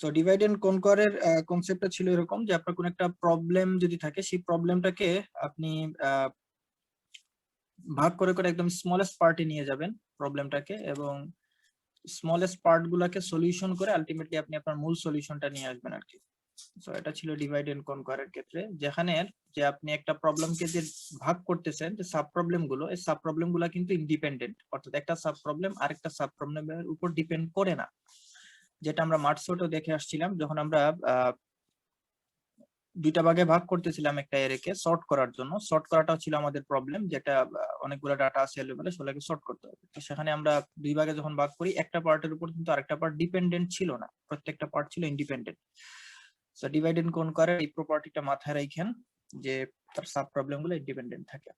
So divide and কনকোয়ারের কনসেপ্টটা ছিল এরকম যে আপনার কোন একটা প্রবলেম যদি থাকে সেই প্রবলেমটাকে আপনি ভাগ করে করে একদম স্মলেস্ট পার্টে নিয়ে যাবেন প্রবলেমটাকে, এবং স্মলেস্ট পার্ট গুলাকে সলিউশন করে আলটিমেটলি আপনি আপনার মূল সলিউশনটা নিয়ে আসবেন আর কি। সো এটা ছিল ডিভাইড এন্ড কনকোয়ারের ক্ষেত্রে, যেখানে যে আপনি একটা প্রবলেমকে যে ভাগ করতেছেন যে সাব প্রবলেম গুলো, এই সাব প্রবলেম গুলা কিন্তু ইন্ডিপেন্ডেন্ট, অর্থাৎ একটা সাব প্রবলেম আরেকটা সাব প্রবলেমের উপর ডিপেন্ড করে না, যেটা আমরা মার্কসোটেও দেখে আসছিলাম যখন আমরা দুইটা ভাগে ভাগ করতেছিলাম একটা এরেকে সর্ট করার জন্য। সর্ট করাটাও ছিল আমাদের প্রবলেম, যেটা অনেকগুলো ডাটা আছে এভেলেবল, সেগুলোকে সর্ট করতে হবে। তো সেখানে আমরা দুই ভাগে যখন ভাগ করি, একটা পার্টের উপর কিন্তু আরেকটা পার্ট ডিপেন্ডেন্ট ছিল না, প্রত্যেকটা পার্ট ছিল ইন্ডিপেন্ডেন্ট। সো ডিভাইড এন্ড কনকোয়ারের এই প্রপার্টিটা মাথায় রাখেন যে তার সাব প্রবলেম গুলো ইন্ডিপেন্ডেন্ট থাকে।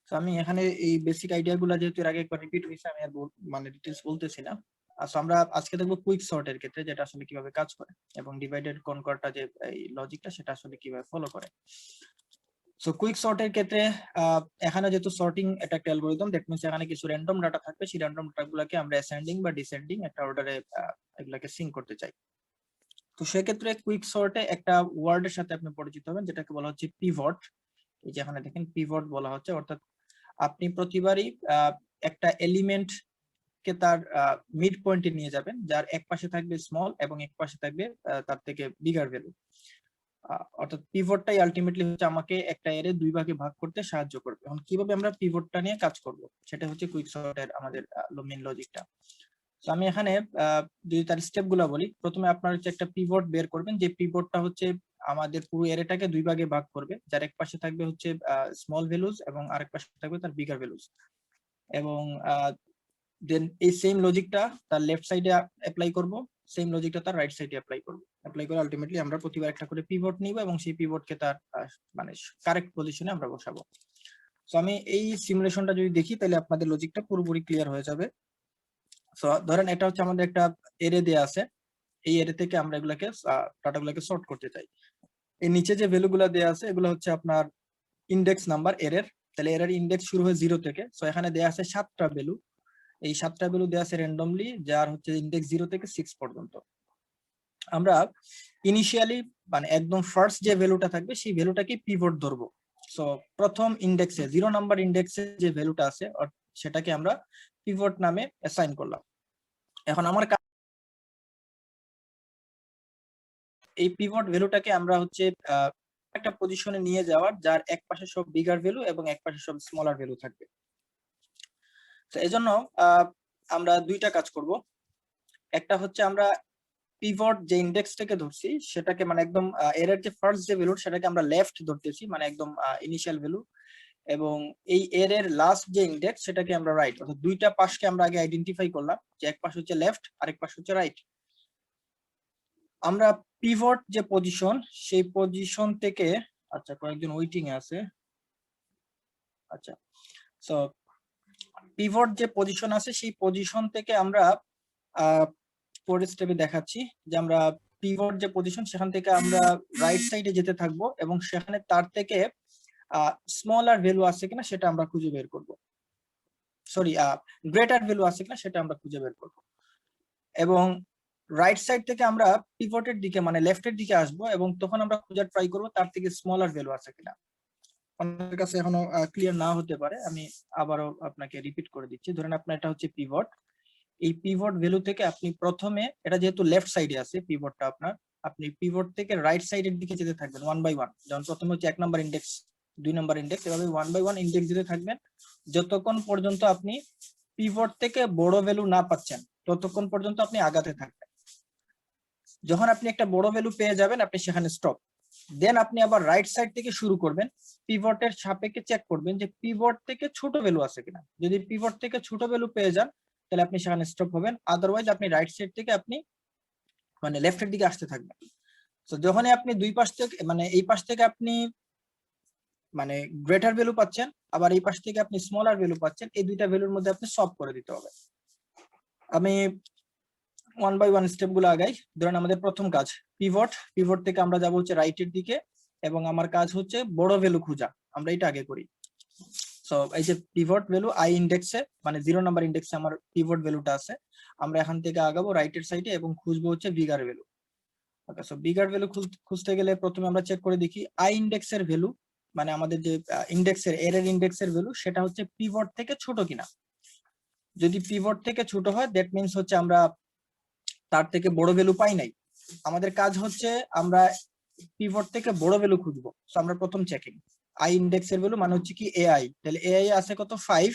তো আমি এখানে এই বেসিক আইডিয়া গুলো যেহেতু এর আগে একবার রিপিট হয়েছে, আমি আর মানে ডিটেইলস বলতেছি না। আচ্ছা, আমরা আজকে দেখবো কুইক সর্টের ক্ষেত্রে যেটা আসলে কিভাবে কাজ করে, এবং ডিভাইডেড কনকোয়ারটা যে এই লজিকটা সেটা আসলে কিভাবে ফলো করে। সো কুইক সর্টের ক্ষেত্রে এখানে যেহেতু সর্টিং একটা অ্যালগরিদম, দ্যাট মিন্স এখানে কিছু র্যান্ডম ডাটা থাকবে, সেই র্যান্ডম ডাটাগুলোকে আমরা অ্যাসেন্ডিং বা ডিসেন্ডিং একটা অর্ডারে এগুলাকে সিঙ্ক করতে চাই। তো সেক্ষেত্রে কুইক সর্টে একটা ওয়ার্ডের সাথে আপনি পরিচিত হবেন, যেটাকে বলা হচ্ছে পিভট। এই যে এখানে দেখেন পিভট বলা হচ্ছে, অর্থাৎ আপনি প্রতিবারই একটা এলিমেন্ট কে তার মিড পয়েন্টে নিয়ে যাবেন, যার এক পাশে থাকবে স্মল এবং এক পাশে থাকবে তার থেকে বিগার ভ্যালু। অর্থাৎ পিভটটাই আলটিমেটলি হচ্ছে আমাকে একটা এরে দুই ভাগে ভাগ করতে সাহায্য করবে। এখন কিভাবে আমরা পিভটটা নিয়ে কাজ করব সেটা হচ্ছে কুইক সর্টের আমাদের মেইন লজিকটা। তো আমি এখানে যদি তার স্টেপ গুলা বলি, প্রথমে আপনার হচ্ছে একটা পিভট বের করবেন, যে পিভটটা হচ্ছে আমাদের পুরো এরেটাকে দুই ভাগে ভাগ করবে, যার এক পাশে থাকবে হচ্ছে স্মল ভ্যালুজ এবং আরেক পাশে থাকবে তার বিগার ভ্যালুজ। এবং দেন এই সেম লজিকটা তার লেফট সাইডে অ্যাপ্লাই করব, সেম লজিকটা তার রাইট সাইডে অ্যাপ্লাই করব। অ্যাপ্লাই করে আলটিমেটলি আমরা প্রতিবার একটা করে পিভট নিব এবং সেই পিভটকে তার মানে কারেক্ট পজিশনে আমরা বসাবো। সো আমি এই সিমুলেশনটা যদি দেখি তাহলে আপনাদের লজিকটা পুরোপুরি ক্লিয়ার হয়ে যাবে। সো ধরেন এটা হচ্ছে আমাদের একটা এরে দেয়া আছে, এই এরে থেকে আমরা এগুলাকে ডাটাগুলোকে সর্ট করতে চাই। এই নিচে যে ভ্যালুগুলো দেয়া আছে এগুলো হচ্ছে আপনার ইন্ডেক্স নাম্বার এরের, তাহলে এরের ইন্ডেক্স শুরু হয় 0 থেকে। সো এখানে দেয়া আছে 7টা ভ্যালু, এই 7টা ভ্যালু দেয়া আছে র্যান্ডমলি, যার হচ্ছে ইন্ডেক্স 0 থেকে 6 পর্যন্ত। আমরা ইনিশিয়ালি মানে একদম ফার্স্ট যে ভ্যালুটা থাকবে সেই ভ্যালুটাকে পিভট ধরবো। সো প্রথম ইন্ডেক্সে 0 নাম্বার ইন্ডেক্সে যে ভ্যালুটা আছে সেটাকে আমরা পিভট নামে অ্যাসাইন করলাম। এখন আমার এই পিভট ভ্যালুটাকে আমরা হচ্ছে একটা পজিশনে নিয়ে যাওয়ার, যার এক পাশে সব বিগার ভ্যালু এবং এক পাশে সব স্মলার ভ্যালু থাকবে। তো এজন্য আমরা দুইটা কাজ করব। একটা হচ্ছে আমরা পিভট যে ইন্ডেক্সটাকে ধরছি সেটাকে মানে একদম এর যে ফার্স্ট যে ভ্যালু সেটাকে আমরা লেফট ধরতেছি, মানে একদম ইনিশিয়াল ভ্যালু, এবং এই এর লাস্ট যে ইন্ডেক্স সেটাকে আমরা রাইট। অর্থাৎ দুইটা পাশকে আমরা আগে আইডেন্টিফাই করলাম যে এক পাশ হচ্ছে লেফট আর এক পাশ হচ্ছে রাইট। আমরা পিভট যে পজিশন সেই পজিশন থেকে, আচ্ছা কয়েকজন ওয়েটিং এ আছে, আচ্ছা সো পিভট যে পজিশন আছে সেই পজিশন থেকে আমরা পরের স্টেপে দেখাচ্ছি যে আমরা পিভট যে পজিশন সেখান থেকে আমরা রাইট সাইডে যেতে থাকবো এবং সেখানে তার থেকে স্মলার ভ্যালু আছে কিনা সেটা আমরা খুঁজে বের করব, সরি গ্রেটার ভ্যালু আছে কিনা সেটা আমরা খুঁজে বের করব। এবং রাইট সাইড থেকে আমরা পিভটের দিকে মানে লেফটের দিকে আসবো এবং তখন আমরা খোঁজার ট্রাই করব তার থেকে স্মলার ভ্যালু আছে কিনা। আপনার কাছে এখনো ক্লিয়ার না হতে পারে, আমি আবারও আপনাকে রিপিট করে দিচ্ছি। ধরেন আপনার এটা হচ্ছে পিভট, এই পিভট ভ্যালু থেকে আপনি প্রথমে, এটা যেহেতু লেফট সাইডে আছে পিভটটা আপনার, আপনি পিভট থেকে রাইট সাইডের দিকে যেতে থাকবেন ওয়ান বাই ওয়ান। যেমন প্রথমে হচ্ছে 1 নাম্বার ইন্ডেক্স, 2 নাম্বার ইন্ডেক্স, এভাবে ওয়ান বাই ওয়ান ইন্ডেক্স দিতে থাকবেন যতক্ষণ পর্যন্ত আপনি পিভট থেকে বড় ভ্যালু না পাচ্ছেন, ততক্ষণ পর্যন্ত আপনি আগাতে থাকবেন। যখন আপনি একটা বড় ভ্যালু পেয়ে যাবেন আপনি সেখানে স্টপ। দেন আপনি আবার রাইট সাইড থেকে শুরু করবেন, পিভটের সাপেক্ষে চেক করবেন যে পিভট থেকে ছোট ভ্যালু আছে কিনা। যদি পিভট থেকে ছোট ভ্যালু পেয়ে যান তাহলে আপনি সেখানে স্টপ হবেন, আদারওয়াইজ আপনি রাইট সাইড থেকে আপনি মানে লেফটের দিকে আসতে থাকবেন। তো যখনই আপনি দুই পাশ থেকে মানে এই পাশ থেকে আপনি মানে গ্রেটার ভ্যালু পাচ্ছেন, আবার এই পাশ থেকে আপনি স্মলার ভ্যালু পাচ্ছেন, এই দুইটা ভ্যালুর মধ্যে আপনি সলভ করে দিতে হবে। আমি ওয়ান বাই ওয়ান স্টেপ গুলো আগাই। ধরেন আমাদের প্রথম কাজ পিভট, পিভট থেকে আমরা যাবো হচ্ছে রাইটের দিকে এবং আমার কাজ হচ্ছে বড় ভ্যালু খোঁজা, আমরা এটা আগে করি। সো সো এই যে পিভট ভ্যালু আই ইন্ডেক্সে মানে 0 নাম্বার ইন্ডেক্সে আমার পিভট ভ্যালুটা আছে, আমরা এখান থেকে আগাবো রাইটের সাইডে এবং খুঁজবো হচ্ছে বিগার ভ্যালু। ওকে, সো বিগার ভ্যালু খুঁজতে গেলে প্রথমে আমরা চেক করে দেখি আই ইন্ডেক্সের ভ্যালু মানে আমাদের যে ইন্ডেক্সের এর ইন্ডেক্সের ভ্যালু সেটা হচ্ছে পিভট থেকে ছোট কিনা। যদি পিভট থেকে ছোট হয় দ্যাট মিন্স হচ্ছে আমরা তার থেকে বড় ভ্যালু পাই নাই। আমাদের কাজ হচ্ছে আমরা পিভট থেকে বড় ভ্যালু খুঁজবো। সো আমরা প্রথম চেকিং আই ইন্ডেক্সের ভ্যালু মানে হচ্ছে কি এআই, তাহলে এআই আছে কত 5,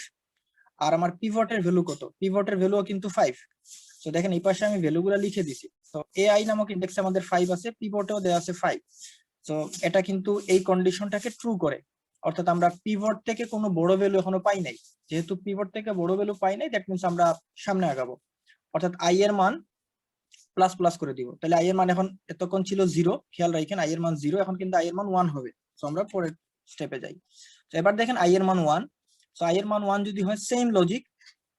আর আমার পিভটের ভ্যালু কত, পিভটের ভ্যালুও কিন্তু 5। তো দেখেন এই পাশে আমি ভ্যালুগুলো লিখে দিছি। তো এআই নামক ইন্ডেক্সে আমাদের 5 আছে, পিভটেও দেয়া আছে 5। তো এটা কিন্তু এই কন্ডিশনটাকে ট্রু করে, অর্থাৎ আমরা পিভট থেকে কোনো বড় ভ্যালু এখনো পাই নাই। যেহেতু পিভট থেকে বড় ভ্যালু পাই নাই দ্যাট মিন্স আমরা সামনে আগাবো, অর্থাৎ আই এর মান প্লাস প্লাস করে দিব। তাহলে আই এর মান এখন এতক্ষণ ছিল 0, খেয়াল রাখেন আই এর মান 0, এখন কিন্তু আই এর মান 1 হবে। তো আমরা পরের স্টেপে যাই। তো এবার দেখেন আই এর মান 1। তো আই এর মান 1 যদি হয় সেম লজিক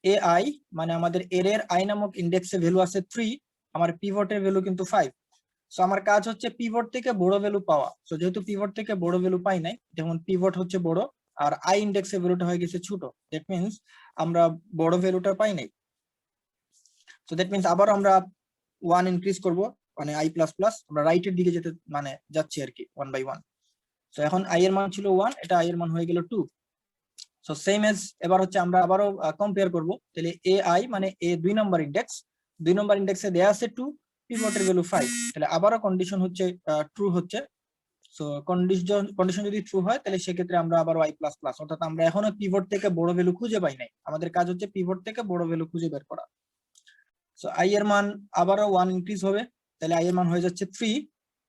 এ আই মানে আমাদের এর আই নামক ইন্ডেক্সে ভ্যালু আছে 3, আমার পিভটের ভ্যালু কিন্তু 5। সো আমার কাজ হচ্ছে পিভট থেকে বড় ভ্যালু পাওয়া। তো যেহেতু পিভট থেকে বড় ভ্যালু পাই নাই, যেমন পিভট হচ্ছে বড় আর আই ইন্ডেক্সের ভ্যালুটা হয়ে গেছে ছোট, দ্যাট মিন্স আমরা বড় ভ্যালুটা পাই নাই। সো দ্যাট মিন্স আবার আমরা 1 ইনক্রিজ করব মানে আই প্লাস প্লাস, আমরা রাইটের দিকে যেতে মানে যাচ্ছি আর কি 1 বাই 1। সো এখন আই এর মান ছিল 1, এটা আই এর মান হয়ে গেল 2। সো সেম এজ এবার হচ্ছে আমরা আবারও কম্পেয়ার করব। তাহলে এ আই মানে এ 2 নাম্বার ইন্ডেক্স, 2 নাম্বার ইন্ডেক্সে দেয়া আছে 2, পিভটের ভ্যালু 5, তাহলে আবারও কন্ডিশন হচ্ছে ট্রু হচ্ছে। সো কন্ডিশন যদি ট্রু হয় তাহলে সেক্ষেত্রে আমরা আবার y প্লাস প্লাস, অর্থাৎ আমরা এখনো পিভট থেকে বড় ভ্যালু খুঁজে পাই নাই, আমাদের কাজ হচ্ছে পিভট থেকে বড় ভ্যালু খুঁজে বের করা। সো i এর মান আবারও 1 ইনক্রিজ হবে, তাহলে i এর মান হয়ে যাচ্ছে 3।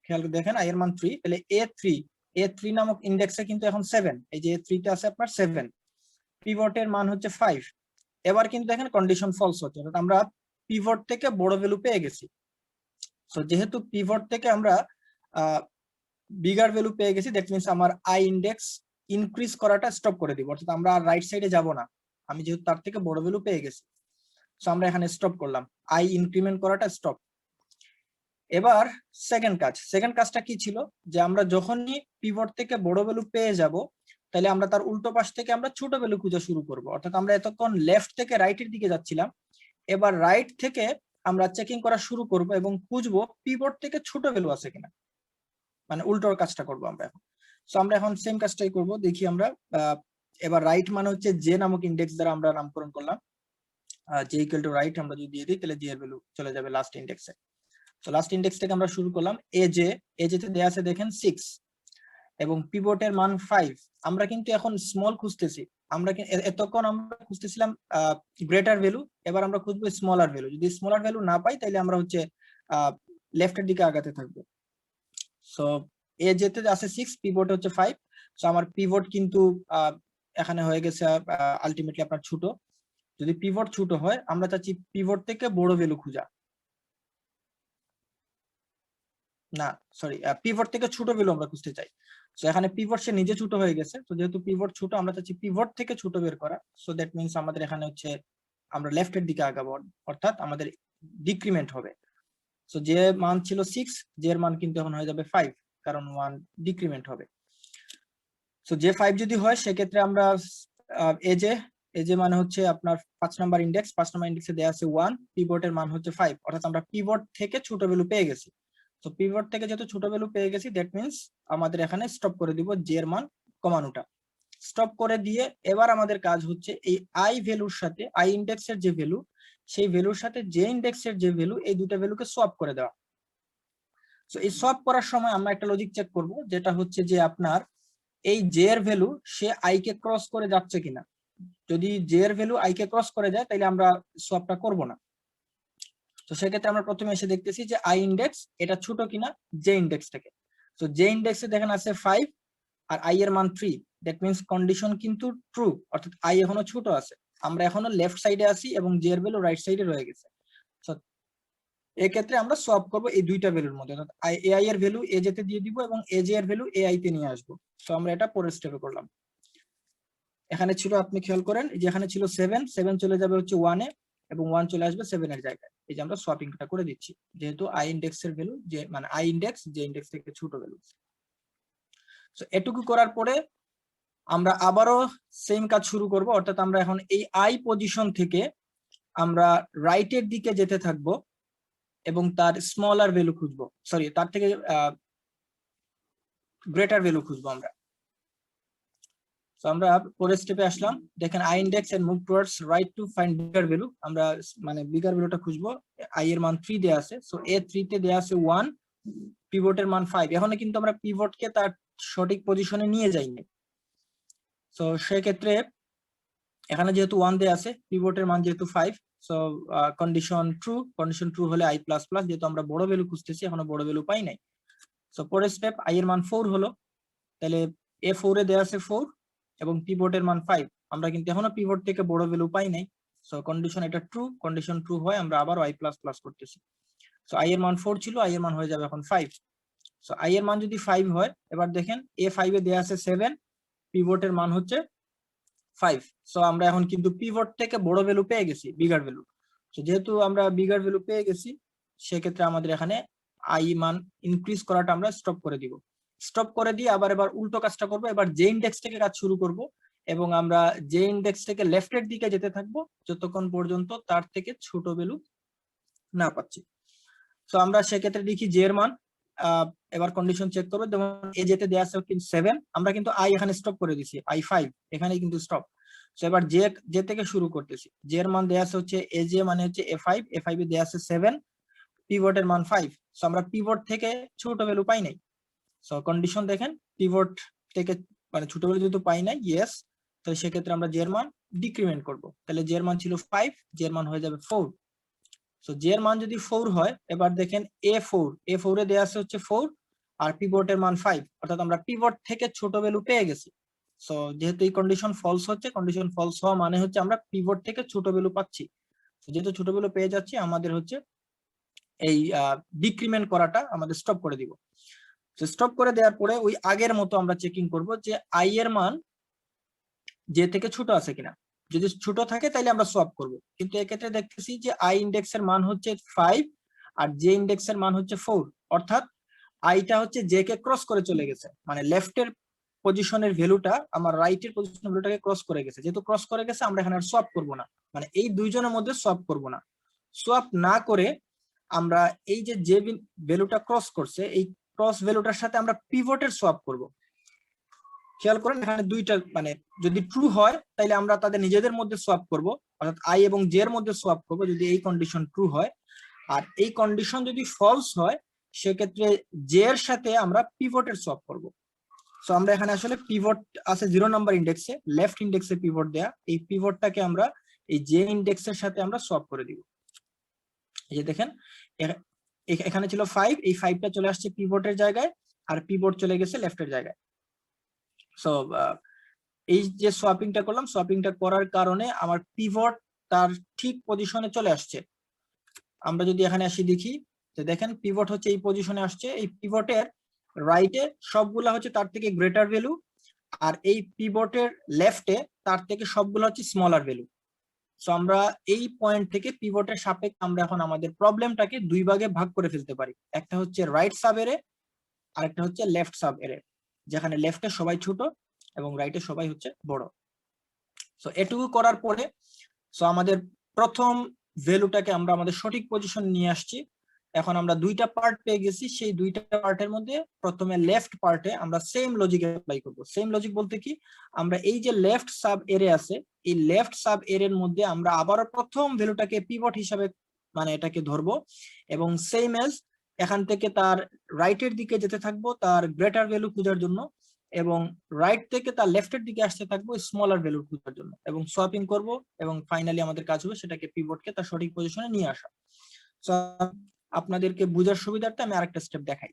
খেয়াল করে দেখেন i এর মান 3, তাহলে a3 নামক ইন্ডেক্সে কিন্তু এখন 7, এই যে a3 তে আছে আপনার 7, পিভটের মান হচ্ছে 5। এবার কিন্তু দেখেন কন্ডিশন ফলস হচ্ছে, অর্থাৎ আমরা পিভট থেকে বড় ভ্যালু পেয়ে গেছি। সো যেহেতু পিভট থেকে আমরা বিগার ভ্যালু পেয়ে গেছি দ্যাট মিন্স আমার আই ইন্ডেক্স ইনক্রিজ করাটা স্টপ করে দিব, অর্থাৎ আমরা আর রাইট সাইডে যাব না, আমি যেহেতু তার থেকে বড় ভ্যালু পেয়ে গেছি। সো আমরা এখানে স্টপ করলাম, আই ইনক্রিমেন্ট করাটা স্টপ। এবার সেকেন্ড কাজটা কি ছিল, যে আমরা যখনই পিভট থেকে বড় ভ্যালু পেয়ে যাব তাহলে আমরা তার উল্টো পাশ থেকে আমরা ছোট ভ্যালু খোঁজা শুরু করব, অর্থাৎ আমরা এতক্ষণ লেফট থেকে রাইটের দিকে যাচ্ছিলাম, এবার রাইট থেকে আমরা চেকিং করা শুরু করব এবং খুঁজবো পিভট থেকে ছোট ভ্যালু আছে কিনা, মানে উল্টোর কাজটা করব আমরা এখন। সো আমরা এখন সেম কাজটাই করব, দেখি আমরা এবার রাইট মানে হচ্ছে জে নামক ইন্ডেক্স দ্বারা আমরা নামকরণ করলাম, জে ইকুয়াল টু রাইট আমরা যদি দিয়ে দিই তাহলে জে এর ভ্যালু চলে যাবে লাস্ট ইন্ডেক্সে। তো লাস্ট ইন্ডেক্স থেকে আমরা শুরু করলাম এজে তে দেয়া আছে দেখেন 6 এবং পিভটের মান 5। আমরা কিন্তু এখন স্মল খুঁজতেছি, আমরা এতক্ষণ আমরা খুঁজতেছিলাম গ্রেটার ভ্যালু, এবার আমরা খুঁজবো স্মলার ভ্যালু। যদি স্মলার ভ্যালু না পাই তাহলে আমরা হচ্ছে লেফটের দিকে আগাতে থাকবো। সো এজেতে আছে 6, পিভট হচ্ছে 5। সো আমার পিভট কিন্তু এখানে হয়ে গেছে আলটিমেটলি আপনার ছোট। যদি পিভট ছোট হয় আমরা চাচ্ছি পিভট থেকে বড় ভ্যালু খোঁজা, না সরি পিভট থেকে ছোট ভ্যালু আমরা খুঁজতে চাই। সো এখানে পিভট সে নিজে ছোট হয়ে গেছে, তো যেহেতু পিভট ছোট আমরা চাচ্ছি পিভট থেকে ছোট বের করা। সো দ্যাট মিন্স আমাদের এখানে হচ্ছে আমরা লেফটের দিকে আগাবো, অর্থাৎ আমাদের ডিক্রিমেন্ট হবে। সো যে মান ছিল 6, যে এর মান কিন্তু এখন হয়ে যাবে 5, কারণ 1 ডিক্রিমেন্ট হবে। সো যে 5 যদি হয় সেক্ষেত্রে আমরা এজে মানে হচ্ছে আপনার 5 নাম্বার ইন্ডেক্স, 5 নাম্বার ইন্ডেক্সে দেয়া আছে 1, পিভটের মান হচ্ছে 5, অর্থাৎ আমরা পিভট থেকে ছোট ভ্যালু পেয়ে গেছি। তো পিভট থেকে যেহেতু ছোট ভ্যালু পেয়ে গেছি দ্যাট মিন্স আমাদের এখানে স্টপ করে দিব জে এর মান কমানোটা। স্টপ করে দিয়ে এবার আমাদের কাজ হচ্ছে এই আই ভ্যালুর সাথে আই ইন্ডেক্সের যে ভ্যালু সেই ভ্যালুর সাথে জে ইন্ডেক্সের যে ভ্যালু, এই দুটো ভ্যালুকে সোয়াপ করে দেওয়া। সো এই সোয়াপ করার সময় আমরা একটা লজিক চেক করব, যেটা হচ্ছে যে আপনার এই জে এর value say I K cross করে যাচ্ছে কিনা। যদি জে এর ভ্যালু আই কে ক্রস করে যায় তাহলে আমরা সোয়াপটা করব না। তো সেক্ষেত্রে আমরা প্রথমে এসে দেখতেছি যে আই ইন্ডেক্স এটা ছোট কিনা জে ইন্ডেক্স থেকে। তো জে ইন্ডেক্সে দেখেন আছে 5 আর আই এর মান 3, দ্যাট মিন্স কন্ডিশন কিন্তু ট্রু, অর্থাৎ আই এখনো ছোট আছে, আমরা এখনো লেফট সাইডে আছি এবং জে এর ভ্যালু রাইট সাইডে রয়ে গেছে। তো এই ক্ষেত্রে আমরা সোয়াপ করব এই দুইটা ভ্যালুর মধ্যে, অর্থাৎ এআই এর ভ্যালু এজে তে দিয়ে দিব এবং এজে এর ভ্যালু এআই তে নিয়ে আসবো। তো আমরা এটা পরের স্টেপে করলাম। এখানে ছিল আপনি খেয়াল করেন যে এখানে ছিল 7 চলে যাবে হচ্ছে 1 এ এবং 1 চলে আসবে 7 এর জায়গায়। এই যে আমরা সোয়াপিংটা করে দিচ্ছি, যেহেতু আই ইন্ডেক্স এর ভ্যালু যে মানে আই ইন্ডেক্স যে ইন্ডেক্স থেকে ছোট ভ্যালু। সো এটুকু করার পরে আমরা আবারও সেম কাজ শুরু করব, অর্থাৎ আমরা এখন এই আই পজিশন থেকে আমরা রাইটের দিকে যেতে থাকবো এবং তার স্মলার ভ্যালু খুঁজবো, সরি তার থেকে গ্রেটার ভ্যালু খুঁজবো আমরা। তো আমরা পরের স্টেপে আসলাম, দেখেন i index and move towards right to find bigger value. আমরা মানে বিগার ভ্যালুটা খুঁজবো। আই এর মান 3 দেয়া আছে, সো এ 3 তে দেয়া আছে 1, পিভটের মান 5। এখনো কিন্তু আমরা পিভটকে তার সঠিক পজিশনে নিয়ে যাইনি। সো সেক্ষেত্রে এখানে যেহেতু 1 দেয়া আছে, পিভটের মান যেহেতু 5, সো কন্ডিশন ট্রু হলে আই প্লাস প্লাস, যেহেতু আমরা বড় ভ্যালু খুঁজতেছি এখনো বড় ভ্যালু পাই নাই। সো পরের স্টেপ, আই এর মান 4 হলো, তাহলে এ 4 এ দেয়া আছে 4 এবং পিভটের মান 5। আমরা কিন্তু এখনো পিভট থেকে বড় ভ্যালু পাই নাই। সো কন্ডিশন এটা ট্রু, কন্ডিশন ট্রু হয় আমরা আবার আই প্লাস প্লাস করতেছি। সো আই এর মান 4 ছিল, আই এর মান হয়ে যাবে এখন 5। সো আই এর মান যদি 5 হয়, এবার দেখেন এ 5 এ দেয়া আছে 7, পিভটের মান হচ্ছে 5। সো আমরা এখন কিন্তু পিভট থেকে বড় ভ্যালু পেয়ে গেছি, বিগার ভ্যালু। সো যেহেতু আমরা বিগার ভ্যালু পেয়ে গেছি, সেক্ষেত্রে আমাদের এখানে আই মান ইনক্রিজ করাটা আমরা স্টপ করে দিব। স্টপ করে দিয়ে এবার উল্টো কাজটা করব, এবার জে ইন্ডেক্স থেকে কাজ শুরু করব এবং আমরা জে ইন্ডেক্স থেকে লেফটের দিকে যেতে থাকবো যতক্ষণ পর্যন্ত তার থেকে ছোট ভ্যালু না পাচ্ছি। তো আমরা সেক্ষেত্রে দেখি জে এর মান, এবার কন্ডিশন চেক করবো, যেমন এ যেতে দেওয়া আছে 7, আমরা কিন্তু আই এখানে স্টপ করে দিছি, আই 5 এখানে কিন্তু স্টপ। তো এবার জে থেকে শুরু করতেছি। জে এর মান দেওয়া আছে হচ্ছে এ জে মানে হচ্ছে এ5 এ দেওয়া আছে 7, পিভটের মান 5। সো আমরা পিভট থেকে ছোট ভ্যালু পাই নাই। সো কন্ডিশন দেখেন, পিভট থেকে মানে ছোট ভ্যালু যেহেতু পাই নাই, ইয়েস, তো সেক্ষেত্রে আমরা জে এর মান ডিক্রিমেন্ট করব। তাহলে জে এর মান ছিল 5, জে এর মান হয়ে যাবে 4। সো জে এর মান যদি 4 হয়, এবার দেখেন এ4 এ দেয়া আছে হচ্ছে 4 আর পিভটের মান 5, অর্থাৎ আমরা পিভট থেকে ছোট ভ্যালু পেয়ে গেছি। সো যেহেতু এই কন্ডিশন ফলস হচ্ছে, কন্ডিশন ফলস হওয়া মানে হচ্ছে আমরা পিভট থেকে ছোট ভ্যালু পাচ্ছি। যেহেতু ছোট ভ্যালু পেয়ে যাচ্ছি, আমাদের হচ্ছে এই ডিক্রিমেন্ট করাটা আমাদের স্টপ করে দিব। স্টপ করে দেওয়ার পরে ওই আগের মতো আমরা চেকিং করব যে আই এর মান জে থেকে ছোট আছে কিনা। যদি ছোট থাকে তাহলে আমরা সোয়াপ করব, কিন্তু এক্ষেত্রে দেখতেছি যে আই ইন্ডেক্স এর মান হচ্ছে 5 আর জে ইন্ডেক্স এর মান হচ্ছে 4, অর্থাৎ আইটা হচ্ছে জে কে ক্রস করে চলে গেছে, মানে লেফটের পজিশনের ভ্যালুটা আমার রাইটের পজিশনের ভ্যালুটাকে ক্রস করে গেছে। যেহেতু ক্রস করে গেছে, আমরা এখানে আর সোয়াপ করব না, মানে এই দুইজনের মধ্যে সোয়াপ করব না। সোয়াপ না করে আমরা এই যে ভ্যালুটা ক্রস করছে, এই ক্রস ভ্যালুটার সাথে আমরা পিভটের সোয়াপ করব। খেয়াল করেন এখানে দুইটা, মানে যদি ট্রু হয় তাহলে আমরা তাদের নিজেদের মধ্যে সোয়াপ করব, অর্থাৎ আই এবং জে এর মধ্যে সোয়াপ করব যদি এই কন্ডিশন ট্রু হয়। আর এই কন্ডিশন যদি ফলস হয়, সেক্ষেত্রে জে এর সাথে আমরা পিভটের সোয়াপ করব। সো আমরা এখানে আসলে পিভট আছে 0 নাম্বার ইন্ডেক্সে, লেফট ইন্ডেক্সে পিভট দেয়া, এই পিভটটাকে আমরা এই জে ইন্ডেক্সের সাথে আমরা সোয়াপ করে দিব। এই যে দেখেন এখানে ছিল 5, এই 5টা চলে আসছে পিভটের জায়গায় আর পিভট চলে গেছে লেফটের জায়গায়। সো এই যে সোয়াপিংটা করলাম, সোয়াপিংটা করার কারণে আমার পিভট তার ঠিক পজিশনে চলে আসছে। আমরা যদি এখানে আসি দেখি, যে দেখেন পিভট হচ্ছে এই পজিশনে আসছে, এই পিভটের রাইটে সবগুলা হচ্ছে তার থেকে গ্রেটার ভ্যালু, আর এই পিভটের লেফটে তার থেকে সবগুলো হচ্ছে স্মলার ভ্যালু। সো আমরা এই পয়েন্ট থেকে পিভটের সাপেক্ষে আমরা এখন আমাদের প্রবলেমটাকে দুই ভাগে ভাগ করে ফেলতে পারি। একটা হচ্ছে রাইট সাব এরে আর একটা হচ্ছে লেফট সাব এরে, যেখানে লেফটে সবাই ছোট এবং রাইটে সবাই হচ্ছে বড়। সো এটুকু করার পরে সো আমাদের প্রথম ভ্যালুটাকে আমরা আমাদের সঠিক পজিশন নিয়ে আসছি। এখন আমরা দুইটা পার্ট পেয়ে গেছি, সেই দুইটা পার্টের মধ্যে প্রথমে লেফট পার্টে আমরা সেম লজিক অ্যাপ্লাই করব। সেম লজিক বলতে কি, আমরা এই যে লেফট সাব এরে আছে, এই লেফট সাব এর মধ্যে আমরা আবারও প্রথম ভ্যালুটাকে পিভট হিসাবে মানে এটাকে ধরবো এবং সেম এজ এখান থেকে তার রাইটের দিকে যেতে থাকবো তার গ্রেটার ভ্যালু খোঁজার জন্য, এবং রাইট থেকে তার লেফটের দিকে আসতে থাকবো স্মলার ভ্যালু খোঁজার জন্য, এবং সোয়াপিং করব এবং ফাইনালি আমাদের কাজ হবে সেটাকে পিভটকে তার সঠিক পজিশনে নিয়ে আসা। সো আপনাদেরকে বোঝার সুবিধার্থে আমি আরেকটা স্টেপ দেখাই,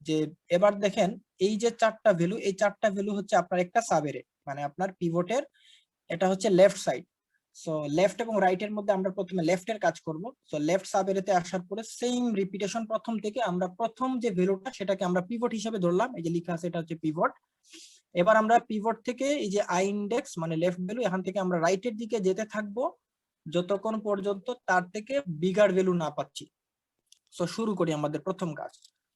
যে এবার দেখেন এই যে চারটা ভ্যালু, এই চারটা ভ্যালু হচ্ছে আপনার একটা সাবেরে, মানে আপনার পিভটের এটা হচ্ছে লেফট সাইড। সো লেফট এবং রাইট এর মধ্যে আমরা প্রথমে লেফট এর কাজ করব। সো লেফট সাবেরেতে আসার পরে সেম রিপিটেশন প্রথম থেকে আমরা প্রথম যে ভ্যালুটা সেটাকে আমরা পিভট হিসেবে ধরলাম, এই যে লেখা আছে এটা হচ্ছে পিভট। এবার আমরা পিভট থেকে এই যে আই ইন্ডেক্স মানে লেফট ভ্যালু, এখান থেকে আমরা রাইটের দিকে যেতে থাকবো যতক্ষণ পর্যন্ত তার থেকে বিগার ভ্যালু না পাচ্ছি। সো শুরু করি আমাদের প্রথম কাজ।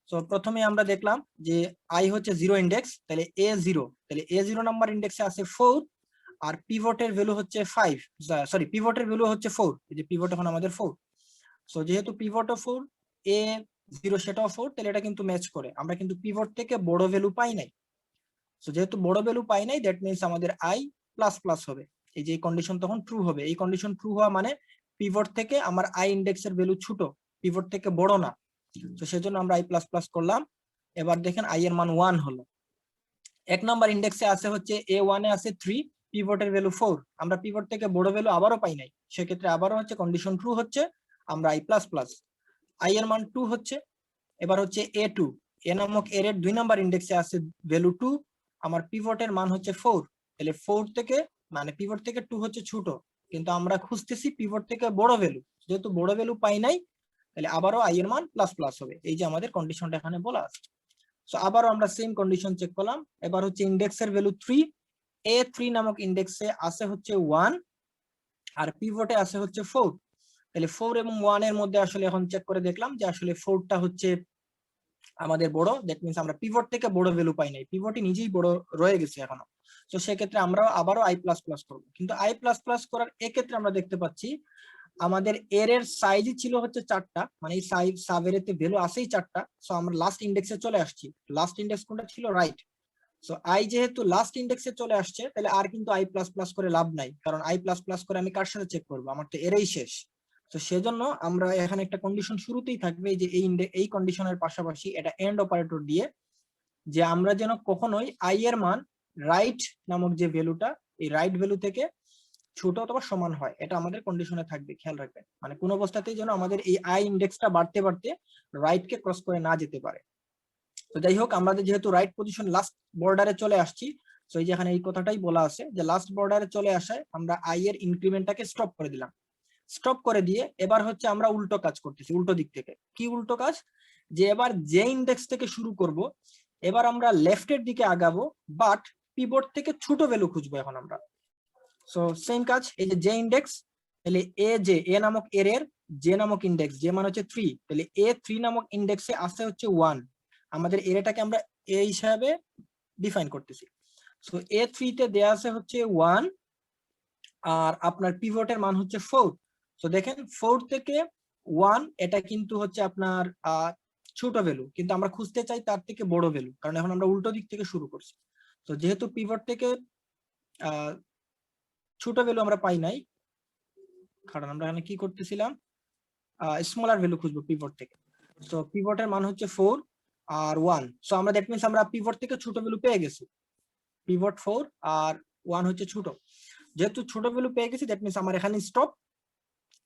তো প্রথমে আমরা দেখলাম যে আই হচ্ছে 0 ইন্ডেক্স, তাহলে A0, তাহলে A0 নাম্বার ইন্ডেক্সে আছে 4 আর পিভটের ভ্যালু হচ্ছে 5, সরি পিভটের ভ্যালু হচ্ছে 4, এই যে পিভট এখন আমাদের 4। সো যেহেতু পিভটও 4, A0 সেটাও 4, তাহলে এটা কিন্তু ম্যাচ করে। আমরা কিন্তু পিভট থেকে বড় ভ্যালু পাই নাই। সো যেহেতু বড় ভ্যালু পাই নাই, দ্যাট মিন্স আমাদের আই প্লাস প্লাস হবে। এই যে কন্ডিশন তখন ট্রু হবে। এই কন্ডিশন ট্রু হওয়া মানে পিভট থেকে আমার আই ইন্ডেক্সের ভ্যালু ছোট, পিভট থেকে বড় না। তো সেজন্য আমরা আই প্লাস প্লাস করলাম। এবার দেখেন আই এর মান 1 হলো। এক নাম্বার ইন্ডেক্সে আছে হচ্ছে A1 এ আছে 3, পিভটের ভ্যালু 4। আমরা পিভট থেকে বড় ভ্যালু আবারও পাই নাই, সেক্ষেত্রে আবারও হচ্ছে কন্ডিশন ট্রু হচ্ছে, আমরা আই প্লাস প্লাস। আই এর মান 2 হচ্ছে। এবার হচ্ছে A2, এ নামক এর 2 নাম্বার ইন্ডেক্সে আছে ভ্যালু 2, আমার পিভটের মান হচ্ছে 4, তাহলে 4 থেকে মানে পিভট থেকে 2 হচ্ছে ছোট, কিন্তু আমরা খুঁজতেছি পিভট থেকে বড় ভ্যালু, যেহেতু বড় ভ্যালু পাই নাই, তাহলে আবারও আই এর মান প্লাস প্লাস হবে। এই যে আমাদের কন্ডিশনটা এখানে বলা আছে। সো আবারও আমরা সেম কন্ডিশন চেক করলাম। এবার হচ্ছে ইন্ডেক্সের ভ্যালু 3, A3 নামক ইন্ডেক্সে আছে হচ্ছে 1 আর পিভটে আছে হচ্ছে 4, তাহলে 4 এবং 1 এর মধ্যে আসলে এখন চেক করে দেখলাম যে আসলে 4টা হচ্ছে আমাদের বড়, দ্যাট মিন্স আমরা পিভট থেকে বড় ভ্যালু পাই নাই, পিভটই নিজেই বড় রয়ে গেছে এখনো। তো সেক্ষেত্রে আমরা আবারও আই প্লাস প্লাস করবো। কিন্তু আই প্লাস প্লাস করার এক্ষেত্রে আমরা দেখতে পাচ্ছি আমাদের এর সাইজই ছিল হচ্ছে 4টা, মানে এই সাব এরিতে ভ্যালু আছেই 4টা। সো আমরা লাস্ট ইন্ডেক্সে চলে আসছি। লাস্ট ইন্ডেক্স কোনটা ছিল? রাইট। সো আই যেহেতু লাস্ট ইন্ডেক্সে চলে আসছে, তাহলে আর কিন্তু আই প্লাস প্লাস করে লাভ নাই, কারণ আই প্লাস প্লাস করে আমি কার সাথে চেক করবো? আমার তো এরই শেষ। তো সেজন্য আমরা এখানে একটা কন্ডিশন শুরুতেই থাকবে যে এই কন্ডিশনের পাশাপাশি এটা এন্ড অপারেটর দিয়ে, যে আমরা যেন কখনোই আই এর মান রাইট নামক যে ভ্যালুটা, এই রাইট ভ্যালু থেকে ছোট অথবা সমান হয়, এটা আমাদের কন্ডিশনে থাকবে, খেয়াল রাখবেন। মানে কোন অবস্থাতেই যেন আমাদের এই আই ইন্ডেক্সটা বাড়তে বাড়তে রাইট কে ক্রস করে না যেতে পারে। তো যাই হোক, আমাদের যেহেতু রাইট পজিশন লাস্ট বর্ডারে চলে আসছি, তো এই যে এখানে এই কথাটাই বলা আছে যে লাস্ট বর্ডারে চলে আসায় আমরা আই এর ইনক্রিমেন্টটাকে স্টপ করে দিলাম। স্টপ করে দিয়ে এবার হচ্ছে আমরা উল্টো কাজ করতেছি, উল্টো দিক থেকে। কি উল্টো কাজ? যে এবার যে ইন্ডেক্স থেকে শুরু করব, এবার আমরা লেফটের দিকে আগাবো, বাট পিভট থেকে ছোট ভ্যালু খুঁজবো এখন আমরা। সো সেম কাজ, এই যে জে ইন্ডেক্স, তাহলে এ নামক এর জে নামক ইন্ডেক্স, যে মান হচ্ছে 3, তাহলে A3 নামক ইন্ডেক্সে আছে হচ্ছে 1, আমাদের এটাকে আমরা এ হিসাবে ডিফাইন করতেছি। সো A3 তে দেয়া আছে হচ্ছে 1 আর আপনার পিভটের মান হচ্ছে 4। তো দেখেন 4 থেকে 1 এটা কিন্তু হচ্ছে আপনার ছোট ভ্যালু, কিন্তু আমরা খুঁজতে চাই তার থেকে বড় ভ্যালু, কারণ এখন আমরা উল্টো দিক থেকে শুরু করছি। তো যেহেতু পিভট থেকে ছোট ভ্যালু আমরা পাই নাই, কারণ আমরা এখানে কি করতেছিলাম, স্মলার ভ্যালু খুঁজবো পিভট থেকে। তো পিভটের মান হচ্ছে 4 আর 1। সো আমরা দ্যাট মিন্স আমরা পিভট থেকে ছোট ভ্যালু পেয়ে গেছি। পিভট 4 আর 1 হচ্ছে ছোট, যেহেতু ছোট ভ্যালু পেয়ে গেছি, দ্যাট মিন্স আমার এখানে স্টপ।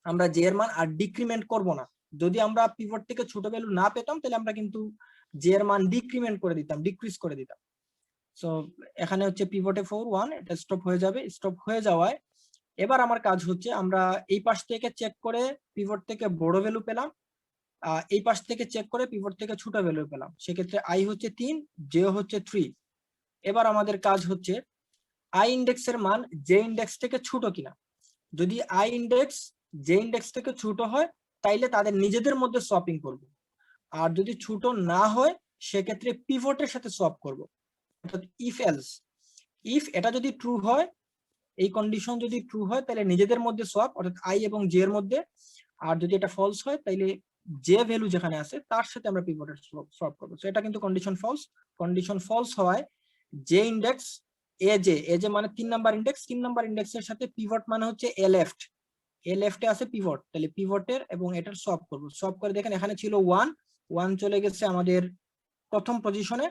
আমরা জে এর মান আর ডিক্রিমেন্ট করব না। যদি আমরা পিভট থেকে ছোট ভ্যালু না পেতাম, তাহলে আমরা কিন্তু জে এর মান ডিক্রিমেন্ট করে দিতাম, ডিক্রিজ করে দিতাম। সো এখানে হচ্ছে পিভটে 4 1, এটা স্টপ হয়ে যাবে। স্টপ হয়ে যাওয়ায় এবার আমার কাজ হচ্ছে আমরা এই পাশ থেকে চেক করে পিভট থেকে বড় ভ্যালু পেলাম, এই পাশ থেকে চেক করে পিভট থেকে ছোট ভ্যালু পেলাম। সেক্ষেত্রে আই হচ্ছে 3, জে হচ্ছে 3। এবার আমাদের কাজ হচ্ছে আই ইন্ডেক্সের মান জে ইন্ডেক্স থেকে ছোট কিনা। যদি আই ইন্ডেক্স জে ইন্ডেক্স থেকে ছোট হয়, তাইলে তাদের নিজেদের মধ্যে সোয়াপিং করব। আর যদি ছোট না হয়, সেক্ষেত্রে পিভটের সাথে সোয়াপ করব, অর্থাৎ ইফ এলস। ইফ এটা যদি ট্রু হয়, এই কন্ডিশন যদি ট্রু হয়, তাহলে নিজেদের মধ্যে সোয়াপ, অর্থাৎ আই এবং জে এর মধ্যে। আর যদি এটা ফলস হয়, তাহলে যে ভ্যালু যেখানে আছে তার সাথে আমরা পিভটের সোয়াপ করব। সো এটা কিন্তু কন্ডিশন ফলস। কন্ডিশন ফলস হওয়ায় যে ইন্ডেক্স এ জে মানে 3 নাম্বার ইন্ডেক্স, 3 নাম্বার ইন্ডেক্সের সাথে পিভট মানে হচ্ছে এ লেফট, এ লেফটে আছে পিভট, তাহলে পিভটের এবং এটার সোয়াপ করব। সোয়াপ করে দেখেন এখানে ছিল 1 চলে গেছে আমাদের প্রথম পজিশনে,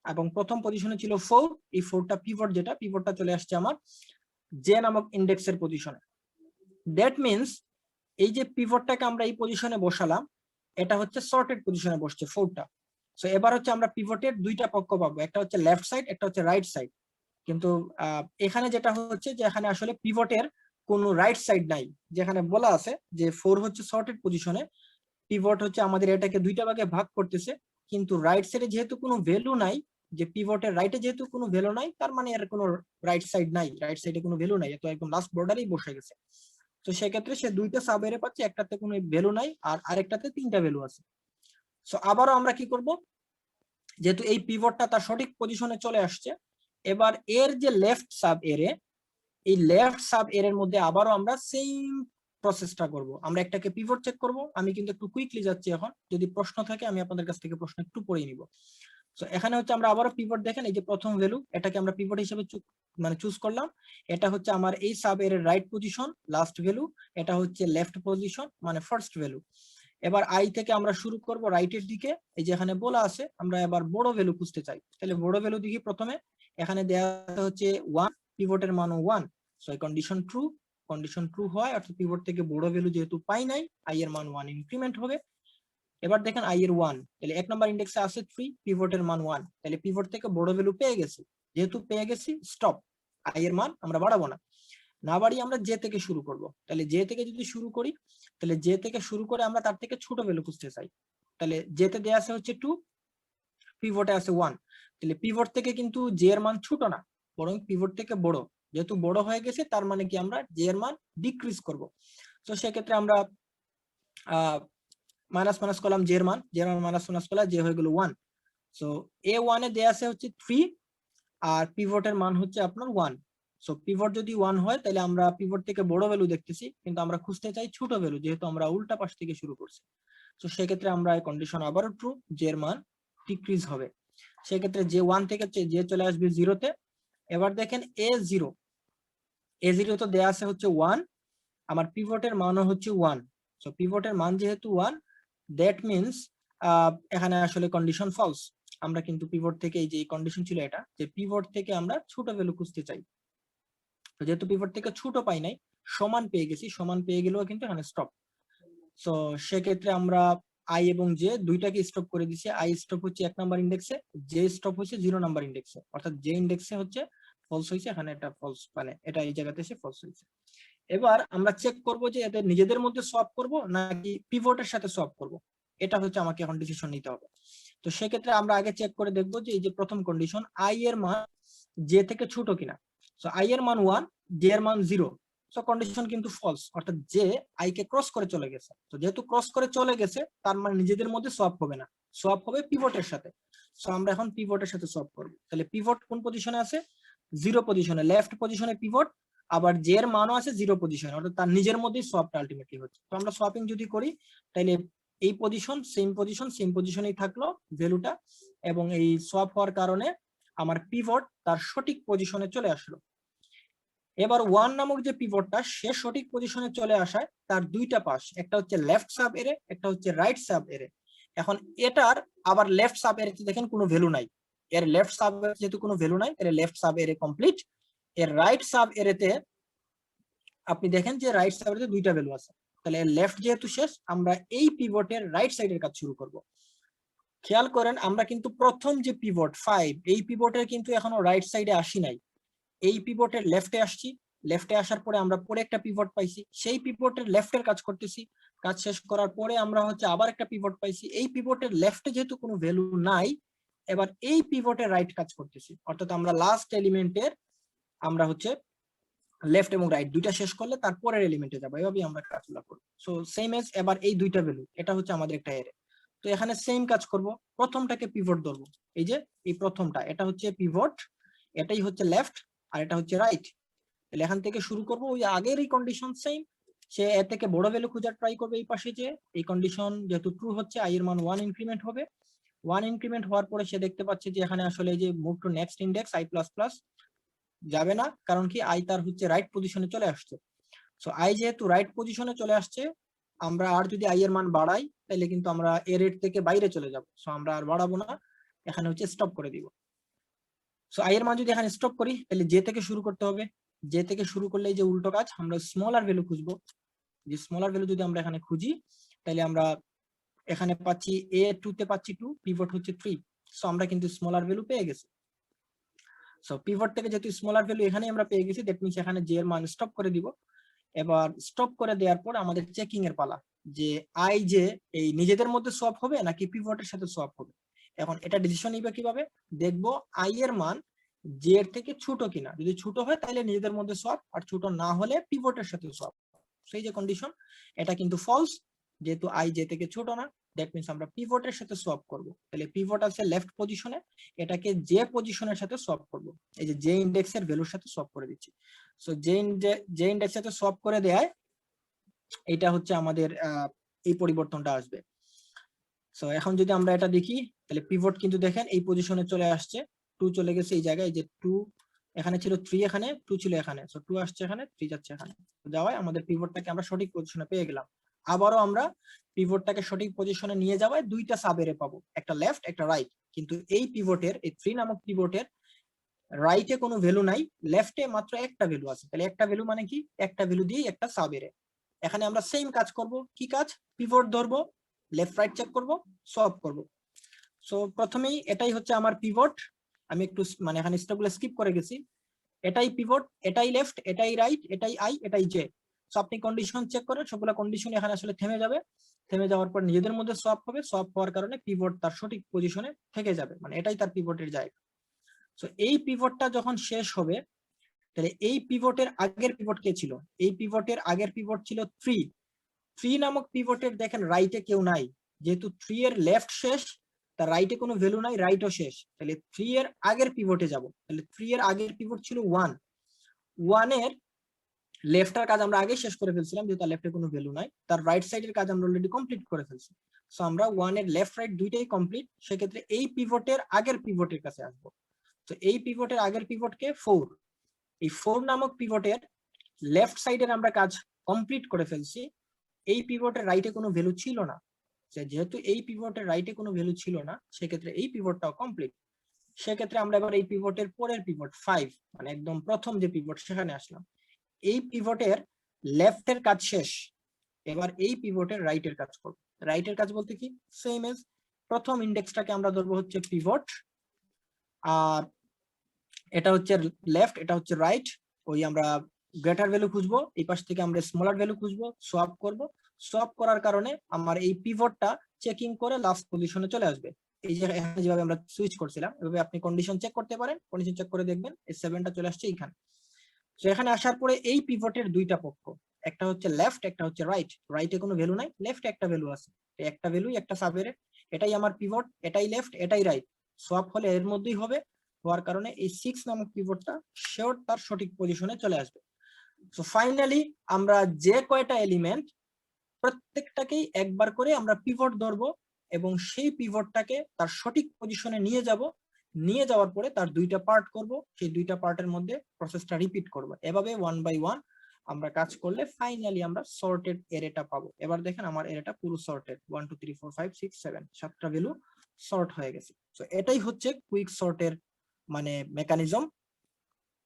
এবং প্রথম পজিশনে ছিল 4, এই 4টা পিভট, যেটা পিভটটা চলে আসছে আমার জে নামক ইন্ডেক্সের পজিশনে। দ্যাট মিন্স এই যে পিভটটাকে আমরা এই পজিশনে বসালাম, এটা হচ্ছে সর্টেড পজিশনে বসছে 4টা। সো এবার হচ্ছে আমরা পিভটের দুইটা পক্ষ পাবো, একটা হচ্ছে লেফট সাইড, একটা হচ্ছে রাইট সাইড। কিন্তু এখানে যেটা হচ্ছে যে এখানে আসলে পিভটের কোনো রাইট সাইড নাই, যেখানে বলা আছে যে 4 হচ্ছে সর্টেড পজিশনে, পিভট হচ্ছে আমাদের এটাকে দুইটা ভাগে ভাগ করতেছে, কিন্তু রাইট সাইডে যেহেতু কোনো ভ্যালু নাই, যে পিভটের রাইটে যেহেতু কোনো ভ্যালু নাই, তার মানে এর কোনো রাইট সাইড নাই, রাইট সাইডে কোনো ভ্যালু নাই, তো একদম লাস্ট বর্ডারেই বসে গেছে। তো সেক্ষেত্রে সে দুইটা সাব এরে পাচ্ছে, একটাতে কোনো ভ্যালু নাই আর আরেকটাতে 3টা ভ্যালু আছে। সো আবারও আমরা কি করব, যেহেতু এই পিভটটা তার সঠিক পজিশনে চলে আসছে, এবার এর যে লেফট সাব এরে, এই লেফট সাব এর মধ্যে আবারও আমরা সেম প্রসেসটা করব। আমরা একটাকে পিভট চেক করব। আমি কিন্তু একটু কুইকলি যাচ্ছি এখন, যদি প্রশ্ন থাকে আমি আপনাদের কাছ থেকে প্রশ্ন একটু পড়ে নিব। সো এখানে হচ্ছে আমরা আবারও পিভট, দেখেন এই যে প্রথম ভ্যালু, এটাকে আমরা পিভট হিসেবে চুজ করলাম। এটা হচ্ছে আমার এই সাব এর রাইট পজিশন লাস্ট ভ্যালু, এটা হচ্ছে লেফট পজিশন মানে ফার্স্ট ভ্যালু। এবার আই থেকে আমরা শুরু করব রাইটের দিকে, এই যে এখানে বলা আছে আমরা এবার বড় ভ্যালু খুঁজতে চাই, তাহলে বড় ভ্যালু দেখি প্রথমে এখানে দেওয়া হচ্ছে 1, পিভটের মান 1। সো এই কন্ডিশন ট্রু হয়, অর্থাৎ পিভট থেকে বড় ভ্যালু যেহেতু পাই নাই, আই এর মান 1 ইনক্রিমেন্ট হবে। এবার দেখেন আই এর 1, তাহলে 1 নাম্বার ইন্ডেক্সে আছে 3, পিভটের মান 1, তাহলে পিভট থেকে বড় ভ্যালু পেয়ে গেছি। যেহেতু পেয়ে গেছি, স্টপ, আই এর মান আমরা বাড়াবো না, না বাড়িয়ে আমরা জে থেকে শুরু করব। তাহলে জে থেকে যদি শুরু করি, তাহলে জে থেকে শুরু করে আমরা তার থেকে ছোট ভ্যালু খুঁজতে চাই। তাহলে জে তে দেয়া আছে হচ্ছে 2, পিভটে আছে 1, তাহলে পিভট থেকে কিন্তু জে এর মান ছোট না, বরং পিভট থেকে বড়। যেহেতু বড় হয়ে গেছে, তার মানে কি আমরা জে এর মান ডিক্রিজ করব। তো সেক্ষেত্রে আমরা মাইনাস মাইনাস করলাম জে এর মান মাইনাস মাইনাস করলে জে হয়ে গেল 1। সো এ 1 এ দেয়া আছে হচ্ছে 3, আর পিভটের মান হচ্ছে আপনার 1। সো পিভট যদি 1 হয়, তাহলে আমরা পিভট থেকে বড় ভ্যালু দেখতেছি, কিন্তু আমরা খুঁজতে চাই ছোট ভ্যালু, যেহেতু আমরা উল্টা পাশ থেকে শুরু করছি। তো সেক্ষেত্রে আমরা এই কন্ডিশন আবারও ট্রু, জে এর মান ডিক্রিজ হবে। সেক্ষেত্রে জে 1 থেকে জে চলে আসবে 0 তে। এবার দেখেন এ0 তো দেয়া আছে হচ্ছে 1, আমার পিভটের মানও হচ্ছে 1। সো পিভটের মান যেহেতু 1, দ্যাট মিনস এখানে আসলে কন্ডিশন ফলস। আমরা কিন্তু পিভট থেকে, এই যে কন্ডিশন ছিল এটা, যে পিভট থেকে আমরা ছোট ভ্যালু খুঁজতে চাই। তো যেহেতু পিভট থেকে ছোট পাই নাই, সমান পেয়ে গেছি, সমান পেয়ে গেলেও কিন্তু এখানে স্টপ। সো সেক্ষেত্রে আমরা আই এবং জে দুইটাকে স্টপ করে দিছি। আই স্টপ হচ্ছে 1 নাম্বার ইন্ডেক্সে, জে স্টপ হচ্ছে 0 নাম্বার ইন্ডেক্সে, অর্থাৎ জে ইন্ডেক্সে হচ্ছে ফলস হয়েছে, এখানে এটা ফলস, মানে এটা এই জায়গাতে এসে ফলস হয়েছে। এবার আমরা চেক করব যে এদের নিজেদের মধ্যে সোয়াপ করব নাকি পিভটের সাথে সোয়াপ করব, এটা হচ্ছে আমাকে এখন ডিসিশন নিতে হবে। তো সেক্ষেত্রে আমরা আগে চেক করে দেখব যে এই যে প্রথম কন্ডিশন, আই এর মান জে থেকে ছোট কিনা। সো আই এর মান 1, জে এর মান 0। সো কন্ডিশন কিন্তু ফলস, অর্থাৎ জে আই কে ক্রস করে চলে গেছে। তো যেহেতু ক্রস করে চলে গেছে, তার মানে নিজেদের মধ্যে সোয়াপ হবে না, সোয়াপ হবে পিভটের সাথে। সো আমরা এখন পিভটের সাথে সোয়াপ করব। তাহলে পিভট কোন পজিশনে আছে? 0 পজিশনে, লেফট পজিশনে পিভট। আবার জে এর মানও আছে 0 পজিশনে, অর্থাৎ তার নিজের মধ্যেই সোয়াপটা আলটিমেটলি হচ্ছে। তো আমরা সোয়াপিং যদি করি, তাহলে এই পজিশন সেম পজিশনেই থাকলো ভ্যালুটা, এবং এই সোয়াপ হওয়ার কারণে আমার পিভট তার সঠিক পজিশনে চলে আসলো। এবার 1 নামক যে পিভটটা, সে সঠিক পজিশনে চলে আসায় তার দুইটা পাশ, একটা হচ্ছে লেফট সাব এরে, একটা হচ্ছে রাইট সাব এরে। এখন এটার আবার লেফট সাব এরে দেখেন কোনো ভ্যালু নাই, এর লেফট সাব এর যেহেতু কোনো ভ্যালু নাই, তাহলে লেফট সাব এরে কমপ্লিট। এর রাইট সাব এরেতে আপনি দেখেন যে রাইট সাব এরেতে দুইটা ভ্যালু আছে, তাহলে লেফট যেহেতু শেষ, আমরা এই পিভটের রাইট সাইডের কাজ শুরু করব। খেয়াল করেন আমরা কিন্তু প্রথম যে পিভট 5, এই পিভটের কিন্তু এখনো রাইট সাইডে আসি নাই, এই পিভটের লেফটে আসছি। লেফটে আসার পরে আমরা পরে একটা পিভট পাইছি, সেই পিভটের লেফটের কাজ করতেছি। কাজ শেষ করার পরে আমরা হচ্ছে আবার একটা পিভট পাইছি, এই পিভটের লেফটে যেহেতু কোনো ভ্যালু নাই, এবার এই পিভটের রাইট কাজ করতেছি, অর্থাৎ আমরা লাস্ট এলিমেন্টের আমরা হচ্ছে লেফট এবং রাইট দুইটা শেষ করলে তারপরের এলিমেন্টে যাবো, এভাবেই আমরা কাজগুলো করবো। সো সেম এজ এবার এই দুইটা ভ্যালু, এটা হচ্ছে আমাদের একটা এরে। তো এখানে সেম কাজ করব, প্রথমটাকে পিভট ধরবো, এই যে এই প্রথমটা, এটা হচ্ছে পিভট, এটাই হচ্ছে লেফট, আর এটা হচ্ছে রাইট। তাহলে এখান থেকে শুরু করব, ওই আগের এই কন্ডিশন সেম, সে এর থেকে বড় ভ্যালু খোঁজার ট্রাই করবে। এই পাশে যে এই কন্ডিশন যেহেতু ট্রু হচ্ছে, আই এর মান 1 ইনক্রিমেন্ট হবে। 1 ইনক্রিমেন্ট হওয়ার পরে সে দেখতে পাচ্ছে যে এখানে আসলে এই যে move to next index I plus plus যাবে না, কারণ কি আই তার হচ্ছে রাইট পজিশনে চলে আসছে। সো আই যেহেতু রাইট পজিশনে চলে আসছে, আমরা আর যদি আই এর মান বাড়াই, তাহলে কিন্তু আমরা এ রেট থেকে বাইরে চলে যাব। সো আমরা আর বাড়াবো না, এখানে হচ্ছে স্টপ করে দিব। সো আই এর মান যদি এখানে স্টপ করি, তাহলে জে থেকে শুরু করতে হবে। জে থেকে শুরু করলে যে উল্টো কাজ, আমরা স্মলার ভ্যালু খুঁজবো। যে স্মলার ভ্যালু যদি আমরা এখানে খুঁজি, তাহলে আমরা এখানে পাচ্ছি A2 তে পাচ্ছি 2, পিভট হচ্ছে 3। সো আমরা কিন্তু স্মলার ভ্যালু পেয়ে গেছি। সো পিভট থেকে যেহেতু স্মলার ভ্যালু এখানে আমরা পেয়ে গেছি, দ্যাট মিনস এখানে জে এর মান স্টপ করে দিব। এবার স্টপ করে দেওয়ার পর আমাদের চেকিং এর পালা, যে আই জে এই নিজেদের মধ্যে সোয়াপ হবে নাকি পিভটের সাথে সোয়াপ হবে। এখন এটা ডিসিশন নিবে কিভাবে, দেখবো আই এর মান জে এর থেকে ছোট কিনা, যদি ছোট হয় তাহলে নিজেদের মধ্যে সোয়াপ, আর ছোট না হলে পিভটের সাথে সোয়াপ। সেই যে কন্ডিশন, এটা কিন্তু ফলস, যেহেতু আই জে থেকে ছোট না। দ্যাট মিন্স আমরা পিভটের সাথে সোয়াপ করব। তাহলে পিভট আছে লেফট পজিশনে, এটাকে যে পজিশনের সাথে সোয়াপ করব, এই যে যে ইন্ডেক্সের ভ্যালুর সাথে সোয়াপ করে দিচ্ছি। সো যে ইন্ডেক্সের সাথে সোয়াপ করে দেয় এটা হচ্ছে আমাদের এই পরিবর্তনটা আসবে। সো এখন যদি আমরা এটা দেখি তাহলে পিভট কিন্তু দেখেন এই পজিশনে চলে আসছে, 2 চলে গেছে এই জায়গায়, এই যে 2 এখানে ছিল, 3 এখানে, 2 ছিল এখানে, সো 2 আসছে এখানে, 3 যাচ্ছে এখানে, যাওয়ায় আমাদের পিভটটাকে আমরা সঠিক পজিশনে পেয়ে গেলাম। আবারও আমরা পিভটটাকে সঠিক পজিশনে নিয়ে যাওয়ায় দুইটা সাব এরে পাবো, একটা লেফট একটা রাইট। কিন্তু এই পিভটের, এই 3 নামক পিভটের রাইটে কোনো ভ্যালু নাই, লেফটে মাত্র একটা ভ্যালু আছে। তাহলে একটা ভ্যালু মানে কি, একটা ভ্যালু দিয়ে একটা সাব এরে। এখানে আমরা সেম কাজ করব, কি কাজ, পিভট ধরবো, লেফট রাইট চেক করব, সলভ করব। সো প্রথমেই এটাই হচ্ছে আমার পিভট, আমি একটু মানে এখানে স্টেপগুলো স্কিপ করে গেছি। এটাই পিভট, এটাই লেফট, এটাই রাইট, এটাই আই, এটাই জে। সো আপনি কন্ডিশন চেক করেন, সবগুলা কন্ডিশন এখানে আসলে থেমে যাবে, থেমে যাওয়ার পর নিজেদের মধ্যে সোয়াপ হবে, সোয়াপ হওয়ার কারণে পিভট তার সঠিক পজিশনে থেকে যাবে, মানে এটাই তার পিভটের জায়গা। সো এই পিভটটা যখন শেষ হবে, তাহলে এই পিভটের আগের পিভট কে ছিল, এই পিভটের আগের পিভট ছিল 3 নামক পিভটের দেখেন রাইটে কেউ নাই, যেহেতু 3 এর লেফট শেষ, তার রাইটে কোনো ভ্যালু নাই, রাইটও শেষ। তাহলে 3 এর আগের পিভটে যাব, তাহলে 3 এর আগের পিভট ছিল 1 এর লেফটার কাজ আমরা আগে শেষ করে ফেলছিলাম, যেহেতু তার লেফটে কোনো ভ্যালু নাই, তার রাইট সাইডের কাজ আমরা অলরেডি কমপ্লিট করে ফেলছি। সো আমরা 1 এর লেফট রাইট দুইটাই কমপ্লিট, সেক্ষেত্রে এই পিভটের আগের পিভটের কাছে আসবো। তো এই পিভটের আগের পিভটকে 4, এই 4 নামক পিভটের লেফট সাইডের আমরা কাজ কমপ্লিট করে ফেলছি, এই পিভটের রাইটে কোনো ভ্যালু ছিল না, যেহেতু এই পিভটের রাইটে কোনো ভ্যালু ছিল না, সেক্ষেত্রে এই পিভটটাও কমপ্লিট। সেক্ষেত্রে আমরা এবার এই পিভটের পরের পিভট 5, মানে একদম প্রথম যে পিভট সেখানে আসলাম। এই পিভটের লেফটের কাজ শেষ, এবার এই পিভটের রাইটের কাজ করব। রাইটের কাজ বলতে কি, সেম এজ প্রথম ইন্ডেক্সটাকে আমরা ধরবো হচ্ছে পিভট, আর এটা হচ্ছে লেফট, এটা হচ্ছে রাইট। ওই আমরা গ্রেটার ভ্যালু খুঁজবো, এই পাশ থেকে আমরা স্মলার ভ্যালু খুঁজবো, সোয়াপ করব। সোয়াপ করার কারণে আমার এই পিভটটা চেকিং করে লাস্ট পজিশনে চলে আসবে। এই যে এখানে যেভাবে আমরা সুইচ করছিলাম, এভাবে আপনি কন্ডিশন চেক করতে পারেন, কন্ডিশন চেক করে দেখবেন এই 7টা চলে আসছে এইখানে। তো এখানে আসার পরে এই পিভটের দুইটা পক্ষ, একটা হচ্ছে লেফট, একটা হচ্ছে রাইট। রাইটে কোনো ভ্যালু নাই, লেফটে একটা ভ্যালু আছে, একটা ভ্যালুই একটা সাবেরে, এটাই আমার পিভট, এটাই লেফট, এটাই রাইট। সোয়াপ হলে এর মধ্যেই হবে, হওয়ার কারণে এই 6 নামক পিভটটা শিওর তার সঠিক পজিশনে চলে আসবে। সো ফাইনালি আমরা যে কয়টা এলিমেন্ট, প্রত্যেকটাকেই একবার করে আমরা পিভট ধরবো এবং সেই পিভটটাকে তার সঠিক পজিশনে নিয়ে যাব, নিয়ে যাওয়ার পরে তার দুইটা পার্ট করব, সেই দুইটা পার্টের মধ্যে প্রসেসটা রিপিট করব। এভাবে 1 বাই 1 আমরা কাজ করলে ফাইনালি আমরা সর্টেড এরেটা পাবো। এবার দেখেন আমার এরেটা পুরো সর্টেড, 1 2 3 4 5 6 7, 7টা ভ্যালু সর্ট হয়ে গেছে। সো এটাই হচ্ছে কুইক সর্টের মানে মেকানিজম।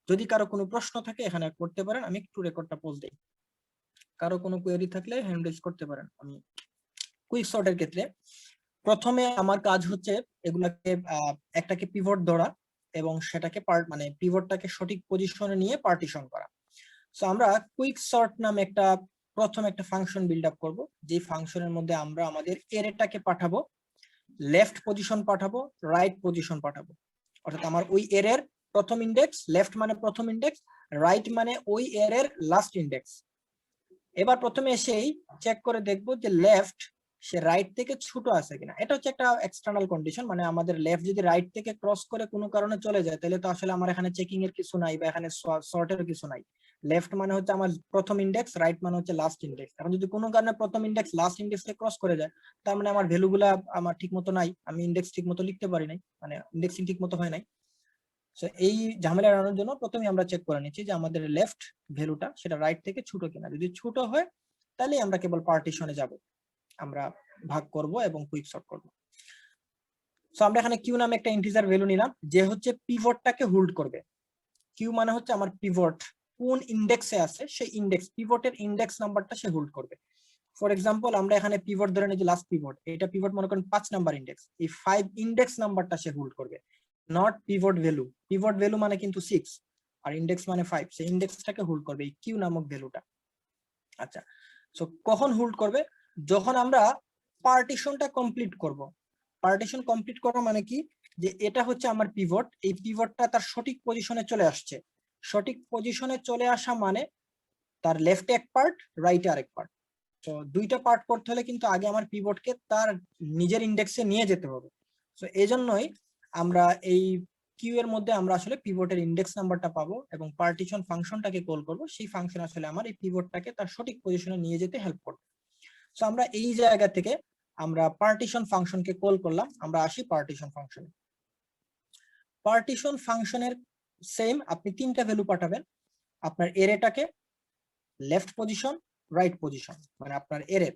যদি কারো কোনো প্রশ্ন থাকে এখানে করতে পারেন, আমি একটু রেকর্ডটা পজ দেই। কারো কোনো কোয়েরি থাকলে হ্যান্ড রেজ করতে পারেন। আমি কুইক সর্টের ক্ষেত্রে প্রথমে আমার কাজ হচ্ছে এগুলাকে একটাকে পিভট ধরা এবং সেটাকে পার্ট মানে পিভটটাকে সঠিক পজিশনে নিয়ে পার্টিশন করা। সো আমরা কুইক সর্ট নামে একটা প্রথম একটা ফাংশন বিল্ড আপ করব, যে ফাংশনের মধ্যে আমরা আমাদের এরেটাকে পাঠাবো, লেফট পজিশন পাঠাবো, রাইট পজিশন পাঠাবো। অর্থাৎ আমার ওই এরের প্রথম ইন্ডেক্স, লেফট মানে প্রথম ইন্ডেক্স, রাইট মানে ওই এরের লাস্ট ইন্ডেক্স। এবার প্রথমে এসেই চেক করে দেখবো যে লেফট সে রাইট থেকে ছোট আছে কিনা। এটা হচ্ছে একটা এক্সটার্নাল কন্ডিশন, মানে আমাদের লেফট যদি রাইট থেকে ক্রস করে কোনো কারণে চলে যায়, তাহলে তো আসলে আমার এখানে চেকিং এর কিছু নাই বা এখানে সর্টের কিছু নাই। লেফট মানে হচ্ছে আমার প্রথম ইন্ডেক্স, রাইট মানে হচ্ছে লাস্ট ইন্ডেক্স। এখন যদি কোনো কারণে প্রথম ইন্ডেক্স লাস্ট ইন্ডেক্সকে ক্রস করে যায়, তার মানে আমার ভ্যালুগুলা আমার ঠিক মতো নাই, আমি ইন্ডেক্স ঠিক মতো লিখতে পারি নাই, মানে ইন্ডেক্সিং ঠিক মতো হয় নাই। সো এই ঝামেলা এড়ানোর জন্য প্রথমে আমরা চেক করে নিচ্ছি যে আমাদের লেফট ভ্যালুটা সেটা রাইট থেকে ছোট কিনা। যদি ছোট হয় তাহলে আমরা কেবল পার্টিশনে যাব, আমরা ভাগ করব এবং কুইক সর্ট করব। সো আমরা এখানে কিউ নামে একটা ইন্টিজার ভ্যালু নিলাম, যে হচ্ছে পিভটটাকে হোল্ড করবে। কিউ মানে হচ্ছে আমার পিভট কোন ইন্ডেক্সে আছে, সেই ইন্ডেক্স, পিভটের ইন্ডেক্স নাম্বারটা সে হোল্ড করবে। ফর এক্সাম্পল আমরা এখানে পিভট ধরে নিই যে লাস্ট পিভট, এটা পিভট মনে করেন 5 নাম্বার ইন্ডেক্স, এই 5 ইন্ডেক্স নাম্বারটা সে হোল্ড করবে, not pivot value. Pivot value মানে কিন্তু 6 আর ইন্ডেক্স মানে 5, সেই ইন্ডেক্সটাকে হোল্ড করবে এই কিউ নামক ভ্যালুটা। আচ্ছা, সো কখন হোল্ড করবে, যখন আমরা পার্টিশনটা কমপ্লিট করব। পার্টিশন কমপ্লিট করা মানে কি, যে এটা হচ্ছে আমার পিভট, এই পিভটটা তার সঠিক পজিশনে চলে আসছে। সঠিক পজিশনে চলে আসা মানে তার লেফটে এক পার্ট, রাইটে আরেক পার্ট। তো দুইটা পার্ট করতে হলে কিন্তু আগে আমার পিভটকে তার নিজের ইন্ডেক্সে নিয়ে যেতে হবে। তো এই জন্যই আমরা এই কিউ এর মধ্যে আমরা আসলে পিভটের ইন্ডেক্স নাম্বারটা পাবো এবং পার্টিশন ফাংশনটাকে কল করব, সেই ফাংশন আসলে আমার এই পিভটটাকে তার সঠিক পজিশনে নিয়ে যেতে হেল্প করবে। তো আমরা এই জায়গা থেকে আমরা পার্টিশন ফাংশনকে কল করলাম। আমরা আসি পার্টিশন ফাংশনে। পার্টিশন ফাংশনের সেম, আপনি তিনটা ভ্যালু পাঠাবেন। আপনার এরেটাকে লেফট পজিশন, রাইট পজিশন, মানে আপনার এরের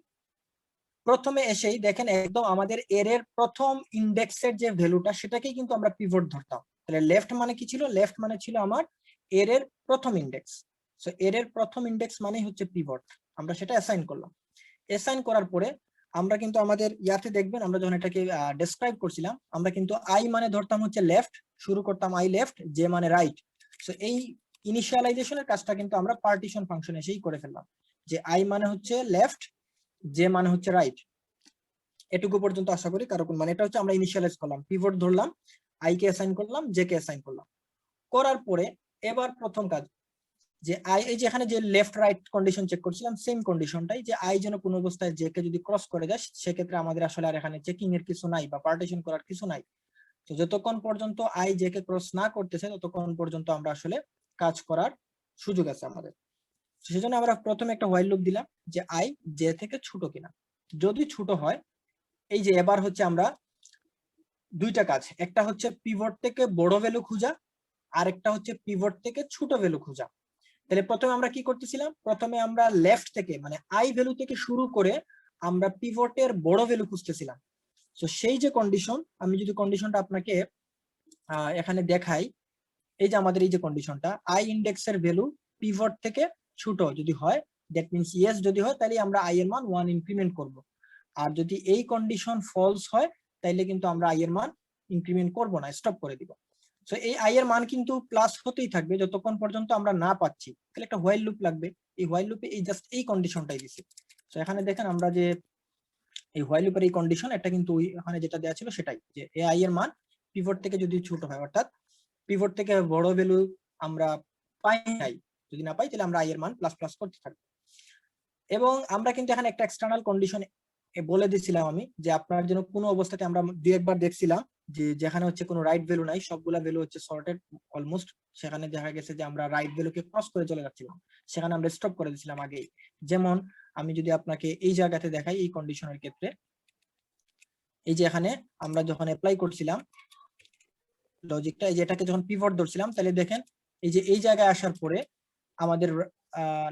প্রথমে এসেই দেখেন একদম আমাদের এরের প্রথম ইন্ডেক্সের যে ভ্যালুটা সেটাকেই কিন্তু আমরা পিভট ধরতাম। তাহলে লেফট মানে কি ছিল? লেফট মানে ছিল আমার এরের প্রথম ইন্ডেক্স। সো এরের প্রথম ইন্ডেক্স মানে হচ্ছে পিভট। আমরা সেটা অ্যাসাইন করলাম। অ্যাসাইন করার পরে আমরা কিন্তু আমাদের ইয়াতে দেখবেন আমরা যখন এটাকে ডেসক্রাইব করছিলাম, আমরা কিন্তু আই মানে ধরতাম হচ্ছে লেফট, শুরু করতাম আই লেফট, জে মানে রাইট। সো এই ইনিশিয়ালাইজেশনের কাজটা কিন্তু আমরা পার্টিশন ফাংশন এসেই করে ফেললাম, যে আই মানে হচ্ছে লেফট, জে মানে হচ্ছে রাইট। এটুকু পর্যন্ত আশা করি কারণ মানে এটা হচ্ছে আমরা ইনিশিয়ালাইজ করলাম, পিভট ধরলাম, আই কে অ্যাসাইন করলাম, জে কে অ্যাসাইন করলাম। করার পরে এবার প্রথম কাজ যে আই, এই যে এখানে যে লেফট রাইট কন্ডিশন চেক করছিলাম সেম কন্ডিশনটাই, যে আই যেন কোনো অবস্থায় জে কে যদি ক্রস করে যায় সেক্ষেত্রে আমাদের আসলে আর এখানে চেকিং এর কিছু নাই বা পার্টিশন করার কিছু নাই। তো যতক্ষণ পর্যন্ত আই জে কে ক্রস না করতেছে ততক্ষণ পর্যন্ত আমরা আসলে কাজ করার সুযোগ আছে আমাদের। সেজন্য আমরা প্রথমে একটা হোয়াইল লুপ দিলাম যে আই জে থেকে ছোট কিনা। যদি ছোট হয়, এই যে এবার হচ্ছে আমরা দুইটা কাজ, একটা হচ্ছে পিভট থেকে বড় ভ্যালু খোঁজা, আর একটা হচ্ছে পিভট থেকে ছোট ভ্যালু খোঁজা। তাহলে প্রথমে আমরা কি করতেছিলাম? প্রথমে আমরা লেফট থেকে মানে আই ভ্যালু থেকে শুরু করে আমরা পিভটের বড় ভ্যালু খুঁজতেছিলাম। তো সেই যে কন্ডিশন, আমি যদি কন্ডিশনটা আপনাকে এখানে দেখাই, এই যে আমাদের এই যে কন্ডিশনটা, আই ইন্ডেক্সের ভ্যালু পিভট থেকে ছোট যদি হয়, দ্যাট মিনস ইয়েস যদি হয়, তাহলে আমরা আই এর মান 1 ইনক্রিমেন্ট করব। আর যদি এই কন্ডিশন ফলস হয় তাইলে কিন্তু আমরা আই এর মান ইনক্রিমেন্ট করব না, স্টপ করে দিব। সো এই আই এর মান কিন্তু প্লাস হতেই থাকবে যতক্ষণ পর্যন্ত আমরা না পাচ্ছি। তাহলে একটা হোয়াইল লুপ লাগবে। এই হোয়াইল লুপে এই জাস্ট এই কন্ডিশনটাই দিছি। সো এখানে দেখেন আমরা যে এই হোয়াইল লুপের এই কন্ডিশন, এটা কিন্তু ওখানে যেটা দেওয়া ছিল সেটাই, যে এই আই এর মান পিভট থেকে যদি ছোট হয়, অর্থাৎ পিভট থেকে বড় ভ্যালু আমরা পাই নাই, যদি না পাই তাহলে আমরা আই এর মান প্লাস প্লাস করতে থাকবো। এবং আমরা কিন্তু এখানে একটা এক্সটার্নাল কন্ডিশন বলে দিছিলাম আমি, যে আপনার জন্য কোনো অবস্থাতে আমরা দুই একবার দেখছিলাম যে যেখানে হচ্ছে কোনো রাইট ভ্যালু নাই, সবগুলা ভ্যালু হচ্ছে সর্টেড অলমোস্ট, সেখানে দেখা গেছে যে আমরা রাইট ভ্যালুকে ক্রস করে চলে যাচ্ছিলাম, সেখানে আমরা স্টপ করে দিয়েছিলাম আগেই। যেমন আমি যদি আপনাকে এই জায়গাতে দেখাই, এই কন্ডিশনের ক্ষেত্রে এই যে এখানে আমরা যখন অ্যাপ্লাই করছিলাম লজিকটা, এই যে এটাকে যখন পিভট ধরছিলাম, তাহলে দেখেন এই যে এই জায়গায় আসার পরে আমাদের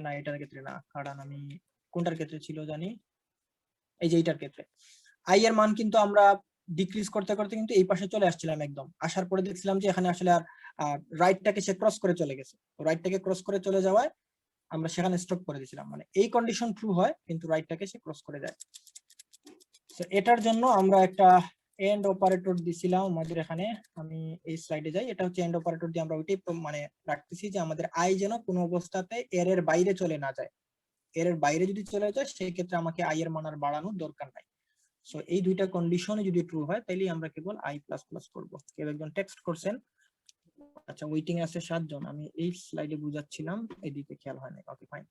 না এটার ক্ষেত্রে না, কারণ আমি কোনটার ক্ষেত্রে ছিল জানি, এই যে এইটার ক্ষেত্রে আই এর মান কিন্তু আমরা ডিক্রিজ করতে করতে কিন্তু এই পাশে চলে আসছিলাম, একদম আসার পরে দেখছিলাম যে এখানে আসলে আর রাইটটাকে সে ক্রস করে চলে গেছে। রাইটটাকে ক্রস করে চলে যাওয়ায় আমরা সেখানে স্টপ করে দিয়েছিলাম, মানে এই কন্ডিশন ট্রু হয় কিন্তু রাইটটাকে সে ক্রস করে যায়। তো এটার জন্য আমরা একটা এন্ড অপারেটর দিছিলাম আমাদের এখানে, আমি এই স্লাইডে যাই, এটা হচ্ছে এন্ড অপারেটর দিয়ে আমরা ওইটাই মানে রাখতেছি যে আমাদের আই যেন কোনো অবস্থাতে এর বাইরে চলে না যায়। এর বাইরে যদি চলে যায় সেই ক্ষেত্রে আমাকে আই এর মান আর বাড়ানোর দরকার নাই। সো এই দুইটা কন্ডিশনে যদি ট্রু হয় তাহলে আমরা কেবল আই প্লাস প্লাস করবো। কেউ একজন টেক্সট করছেন, আচ্ছা ওয়েটিং আছে 7 জন, আমি এই স্লাইডে বুঝাচ্ছিলাম এদিকে খেয়াল হয় না। ওকে ফাইন,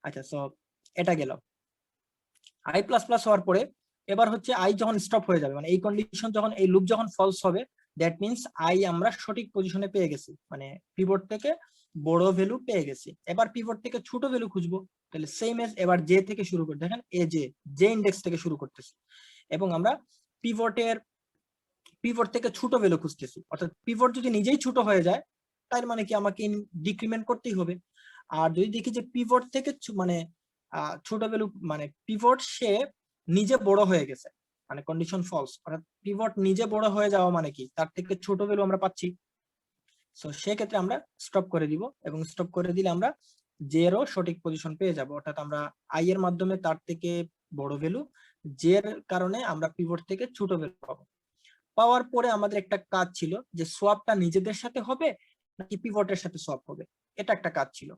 আচ্ছা সো এটা গেল আই প্লাস প্লাস হওয়ার পরে। এবার হচ্ছে আই যখন স্টপ হয়ে যাবে, মানে এই কন্ডিশন যখন, এই লুপ যখন ফলস হবে, দ্যাট মিনস আই আমরা সঠিক পজিশনে পেয়ে গেছি, মানে পিভট থেকে বড় ভ্যালু পেয়ে গেছি। এবার পিভট থেকে ছোট ভ্যালু খুঁজবো, তাহলে সেম এজ এবার জে থেকে শুরু করে, দেখেন এ জে ইন্ডেক্স থেকে শুরু করতেছি এবং আমরা পিভট থেকে ছোট ভ্যালু খুঁজতেছি। অর্থাৎ পিভট যদি নিজেই ছোট হয়ে যায় তার মানে কি আমাকে ডিক্রিমেন্ট করতেই হবে। আর যদি দেখি যে পিভট থেকে মানে ছোট ভ্যালু, মানে পিভট সে নিজে বড় হয়ে গেছে, মানে কন্ডিশন ফলস, অর্থাৎ পিভট নিজে বড় হয়ে যাওয়া মানে কি তার থেকে ছোট ভ্যালু আমরা পাচ্ছি। সো সেক্ষেত্রে আমরা স্টপ করে দিব এবং স্টপ করে দিলে আমরা জেরও সঠিক পজিশন পেয়ে যাব, অর্থাৎ আমরা আই এর মাধ্যমে তার থেকে বড় ভ্যালু, জের কারণে আমরা পিভট থেকে ছোট ভ্যালু পাবো। পাওয়ার পরে আমাদের একটা কাজ ছিল যে সোয়াপটা নিজেদের সাথে হবে নাকি পিভটের সাথে সোয়াপ হবে, এটা একটা কাজ ছিল।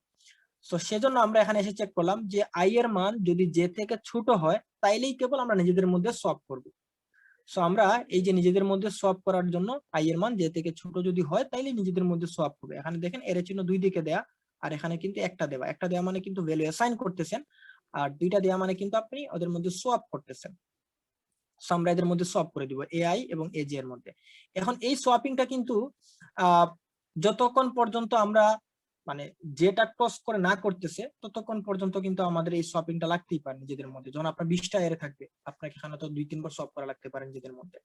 তো সেজন্য আমরা এখানে এসে চেক করলাম যে আই এর মান যদি জে থেকে ছোট হয় তাইলেই কেবল আমরা নিজেদের মধ্যে সোয়াপ করব। সো আমরা এই যে নিজেদের মধ্যে সোয়াপ করার জন্য আই এর মান জে থেকে ছোট যদি হয় তাইলে নিজেদের মধ্যে সোয়াপ হবে। এখানে দেখেন এর চিহ্ন দুই দিকে দেয়া, আর এখানে কিন্তু একটা দেওয়া মানে কিন্তু ভ্যালু অ্যাসাইন করতেছেন। আর 2টা দেওয়া মানে কিন্তু আপনি ওদের মধ্যে সোয়াপ করতেছেন। সো আমরা এদের মধ্যে সোয়াপ করে দিব এআই এবং এজে এর মধ্যে। এখন এই সোয়াপিংটা কিন্তু যতক্ষণ পর্যন্ত আমরা মানে যেটা ক্রস করে না করতেছে ততক্ষণ পর্যন্ত কিন্তু আমাদের এই সোয়াপিংটা লাগতেই পারে নিজেদের মধ্যে। যখন আপনার 20টা এর থাকবে আপনাকে এখানে তো 2-3 বার সোয়াপ করা লাগতে পারে নিজেদের মধ্যে।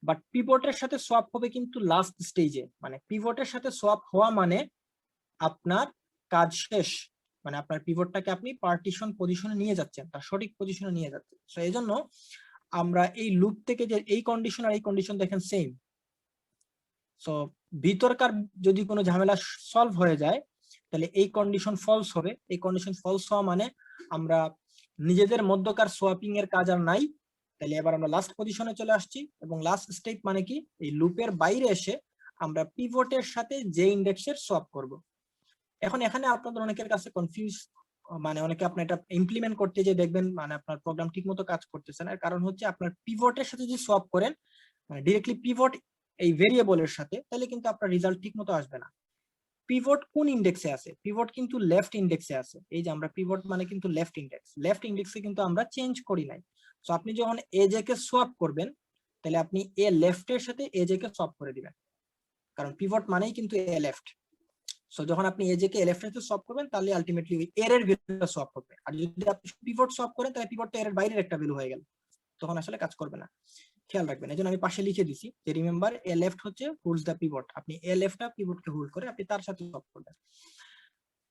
বাট পিভটের সাথে সোয়াপ হবে কিন্তু লাস্ট স্টেজে, মানে পিভটের সাথে সোয়াপ হওয়া মানে আপনার কাজ শেষ, মানে আপনার পিভটটাকে আপনি পার্টিশন পজিশনে নিয়ে যাচ্ছেন, তার সঠিক পজিশনে নিয়ে যাচ্ছেন। সো এই জন্য আমরা এই লুপ থেকে যে এই কন্ডিশন আর এই কন্ডিশন দেখেন সেম। সো ভিতরকার যদি কোনো ঝামেলা সলভ হয়ে যায় তাহলে এই কন্ডিশন ফলস হবে। এই কন্ডিশন ফলস হওয়া মানে আমরা নিজেদের মধ্যকার সোয়াপিং এর কাজ আর নাই। তাহলে এবার আমরা লাস্ট পজিশনে চলে আসছি এবং লাস্ট স্টেপ মানে কি, এই লুপের বাইরে এসে আমরা পিভটের সাথে যে ইন্ডেক্সের সোয়াপ করব। এখন এখানে আপনাদের অনেকের কাছে কনফিউজ, মানে অনেকে আপনি এটা ইমপ্লিমেন্ট করতে যে দেখবেন মানে আপনার প্রোগ্রাম ঠিকমতো কাজ করতেছে না। কারণ হচ্ছে আপনার পিভটের সাথে যদি সোয়াপ করেন মানে ডিরেক্টলি পিভট এই ভেরিয়েবলের সাথে, তাহলে কিন্তু আপনার রেজাল্ট ঠিকমতো আসবে না। পিভট কোন ইন্ডেক্সে আছে? পিভট কিন্তু লেফট ইন্ডেক্সে আছে। এই যে আমরা পিভট মানে কিন্তু লেফট ইন্ডেক্স, লেফট ইন্ডেক্সে কিন্তু আমরা চেঞ্জ করি নাই। সো আপনি যখন এজে কে সোয়াপ করবেন তাহলে আপনি এ লেফট এর সাথে এজে কে সোয়াপ করে দিবেন, কারণ পিভট মানেই কিন্তু এ লেফট। সো যখন আপনি এজে কে লেফট এর সাথে সোয়াপ করবেন তাহলে আলটিমেটলি ওই এর ভ্যালুটা সোয়াপ হবে। আর যদি আপনি পিভট সোয়াপ করেন তাহলে পিভটটা এর বাইরের একটা ভ্যালু হয়ে গেল, তখন আসলে কাজ করবে না। খেয়াল রাখবেন, এই জন্য আমি পাশে লিখে দিছি যে রিমেম্বার এ লেফট হচ্ছে হোল্ডস দ্য পিভট। আপনি এ লেফটটা পিভটকে হোল্ড করে আপনি তার সাথে সোয়াপ করবেন।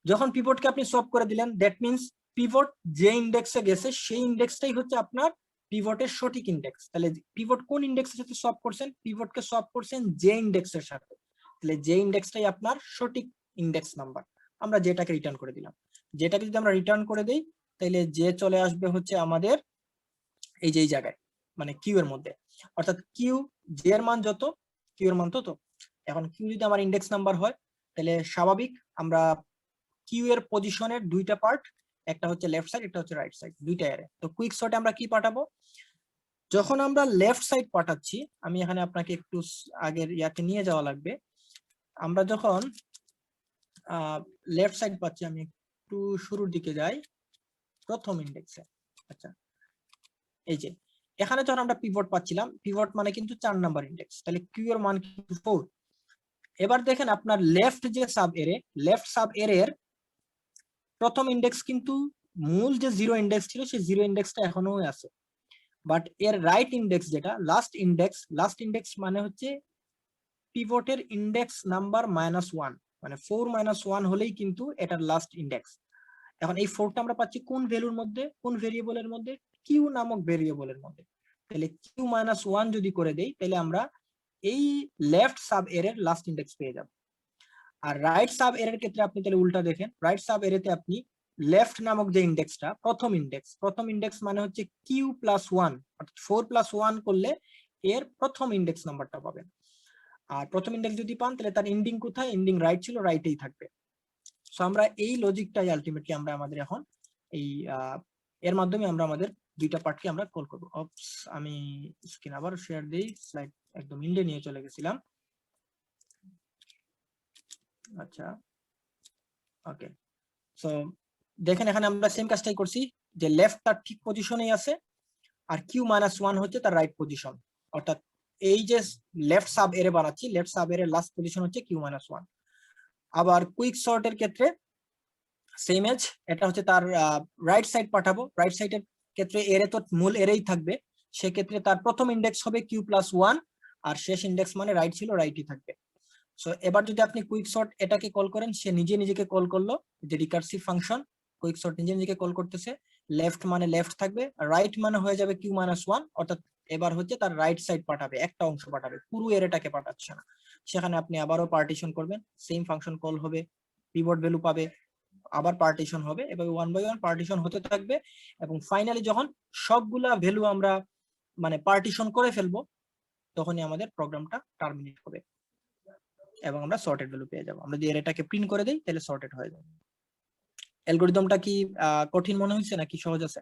যখন পিভটকে আপনি সোয়াপ করে দিলেন দ্যাট মিন্স পিভট যে ইন্ডেক্সে গেছে সেই ইন্ডেক্সটাই হচ্ছে আপনার পিভটের সঠিক ইন্ডেক্স। তাহলে পিভট কোন ইন্ডেক্সের সাথে সোয়াপ করছেন? পিভটকে সোয়াপ করছেন যে ইন্ডেক্সের সাথে, তাহলে যে ইন্ডেক্সটাই আপনার সঠিক ইন্ডেক্স নাম্বার। আমরা যেটাকে রিটার্ন করে দিলাম। যেটাকে যদি আমরা রিটার্ন করে দেই তাহলে যে চলে আসবে হচ্ছে আমাদের এই যে এই জায়গায় মানে কিউ এর মধ্যে, অর্থাৎ কিউ জে এর মান যত কিউ এর মান তত। এখন কিউ যদি আমার ইন্ডেক্স নাম্বার হয় তাহলে স্বাভাবিক আমরা কিউ এর পজিশনের 2টা পার্ট, একটা হচ্ছে লেফট সাইড একটা হচ্ছে রাইট সাইড, 2টা এরে। তো কুইক সর্টে আমরা কি পাঠাবো? যখন আমরা লেফট সাইড পাঠাচ্ছি, আমি এখানে আপনাকে একটু আগের ইয়াকে নিয়ে যাওয়া লাগবে। আমরা যখন লেফট সাইড পাচ্ছি, আমি একটু শুরুর দিকে যাই প্রথম ইন্ডেক্সে। আচ্ছা, এই যে এখানে যখন আমরা পিভট পাচ্ছিলাম, পিভট মানে কিন্তু 4 নাম্বার ইন্ডেক্স, তাহলে কিউ এর মান কিন্তু 4। এবার দেখেন আপনার লেফট যে সাব এরে, লেফট সাব এর প্রথম ইন্ডেক্স কিন্তু মূল যে 0 ইন্ডেক্স ছিল সেই 0 ইন্ডেক্সটা এখনো আছে। বাট এর রাইট ইন্ডেক্স যেটা লাস্ট ইন্ডেক্স মানে হচ্ছে পিভটের ইন্ডেক্স নাম্বার -1, মানে 4 - 1 হলেই কিন্তু এটার লাস্ট ইন্ডেক্স। এখন এই 4টা আমরা পাচ্ছি কোন ভ্যালুর মধ্যে, কোন ভেরিয়েবলের মধ্যে? কিউ নামক ভেরিয়েবলের মধ্যে। তাহলে কিউ -1 যদি করে দেই তাহলে আমরা এই লেফট সাব এর লাস্ট ইন্ডেক্স পেয়ে যাব। আর রাইট সাব এর ক্ষেত্রে আপনি তাহলে উল্টা দেখেন, রাইট সাব এরেতে আপনি লেফট নামক যে ইন্ডেক্সটা প্রথম ইন্ডেক্স মানে হচ্ছে কিউ +1, অর্থাৎ 4 + 1 করলে এর প্রথম ইন্ডেক্স নাম্বারটা পাবেন। আর প্রথম ইন্ডেক্স যদি পান তাহলে তার এন্ডিং কোথায়? এন্ডিং রাইট ছিল, রাইটেই থাকবে। সো আমরা এই লজিকটাই আলটিমেটলি আমরা আমাদের এখন এই এর মাধ্যমে আমরা আমাদের 2টা পার্টকে আমরা কল করব। অপস, আমি স্ক্রিন আবার শেয়ার দেই, স্লাইড একদম ইন্ডে নিয়ে চলে গেছিলাম। আচ্ছা, ওকে। সো দেখেন এখানে আমরা সেম কাজটাই করছি, যে লেফট তার ঠিক পজিশনেই আছে আর কিউ -1 হচ্ছে তার রাইট পজিশন। অর্থাৎ এই যে লেফট সাব এরে বানাচ্ছি, লেফট সাব এর লাস্ট পজিশন হচ্ছে কিউ -1। আবার কুইক সর্টের ক্ষেত্রে সেম এজ, এটা হচ্ছে তার রাইট সাইড পাঠাবো। রাইট সাইডের ক্ষেত্রে এরে তো মূল এরেই থাকবে, সেক্ষেত্রে তার প্রথম ইন্ডেক্স হবে কিউ +1 আর শেষ ইন্ডেক্স মানে রাইট ছিল, রাইটই থাকবে। সো এবার যদি আপনি কুইক সর্ট এটাকে কল করেন, সে নিজেকে কল করলো, যে রিকার্সিভ ফাংশন কুইক সর্ট নিজেকে কল করতেছে। লেফট মানে লেফট থাকবে, রাইট মানে হয়ে যাবে কিউ -1, অর্থাৎ এবার হচ্ছে তার রাইট সাইড পাঠাবে, একটা অংশ পাঠাবে, পুরো এরেটাকে পাঠাচ্ছে না। সেখানে আপনি আবারও পার্টিশন করবেন, সেম ফাংশন কল হবে, পিভট ভ্যালু পাবে, আবার পার্টিশন হবে, এভাবে 1 বাই 1 পার্টিশন হতে থাকবে। এবং ফাইনালি যখন সবগুলা ভ্যালু আমরা মানে পার্টিশন করে ফেলবো তখনই আমাদের প্রোগ্রামটা টার্মিনেট হবে এবং আমরা সর্টেড ভ্যালু পেয়ে যাবো। আমরা যদি এটাকে প্রিন্ট করে দেই তাহলে সর্টেড হয়ে যাবে। অ্যালগরিদমটা কি কঠিন মনে হচ্ছে নাকি সহজ আছে?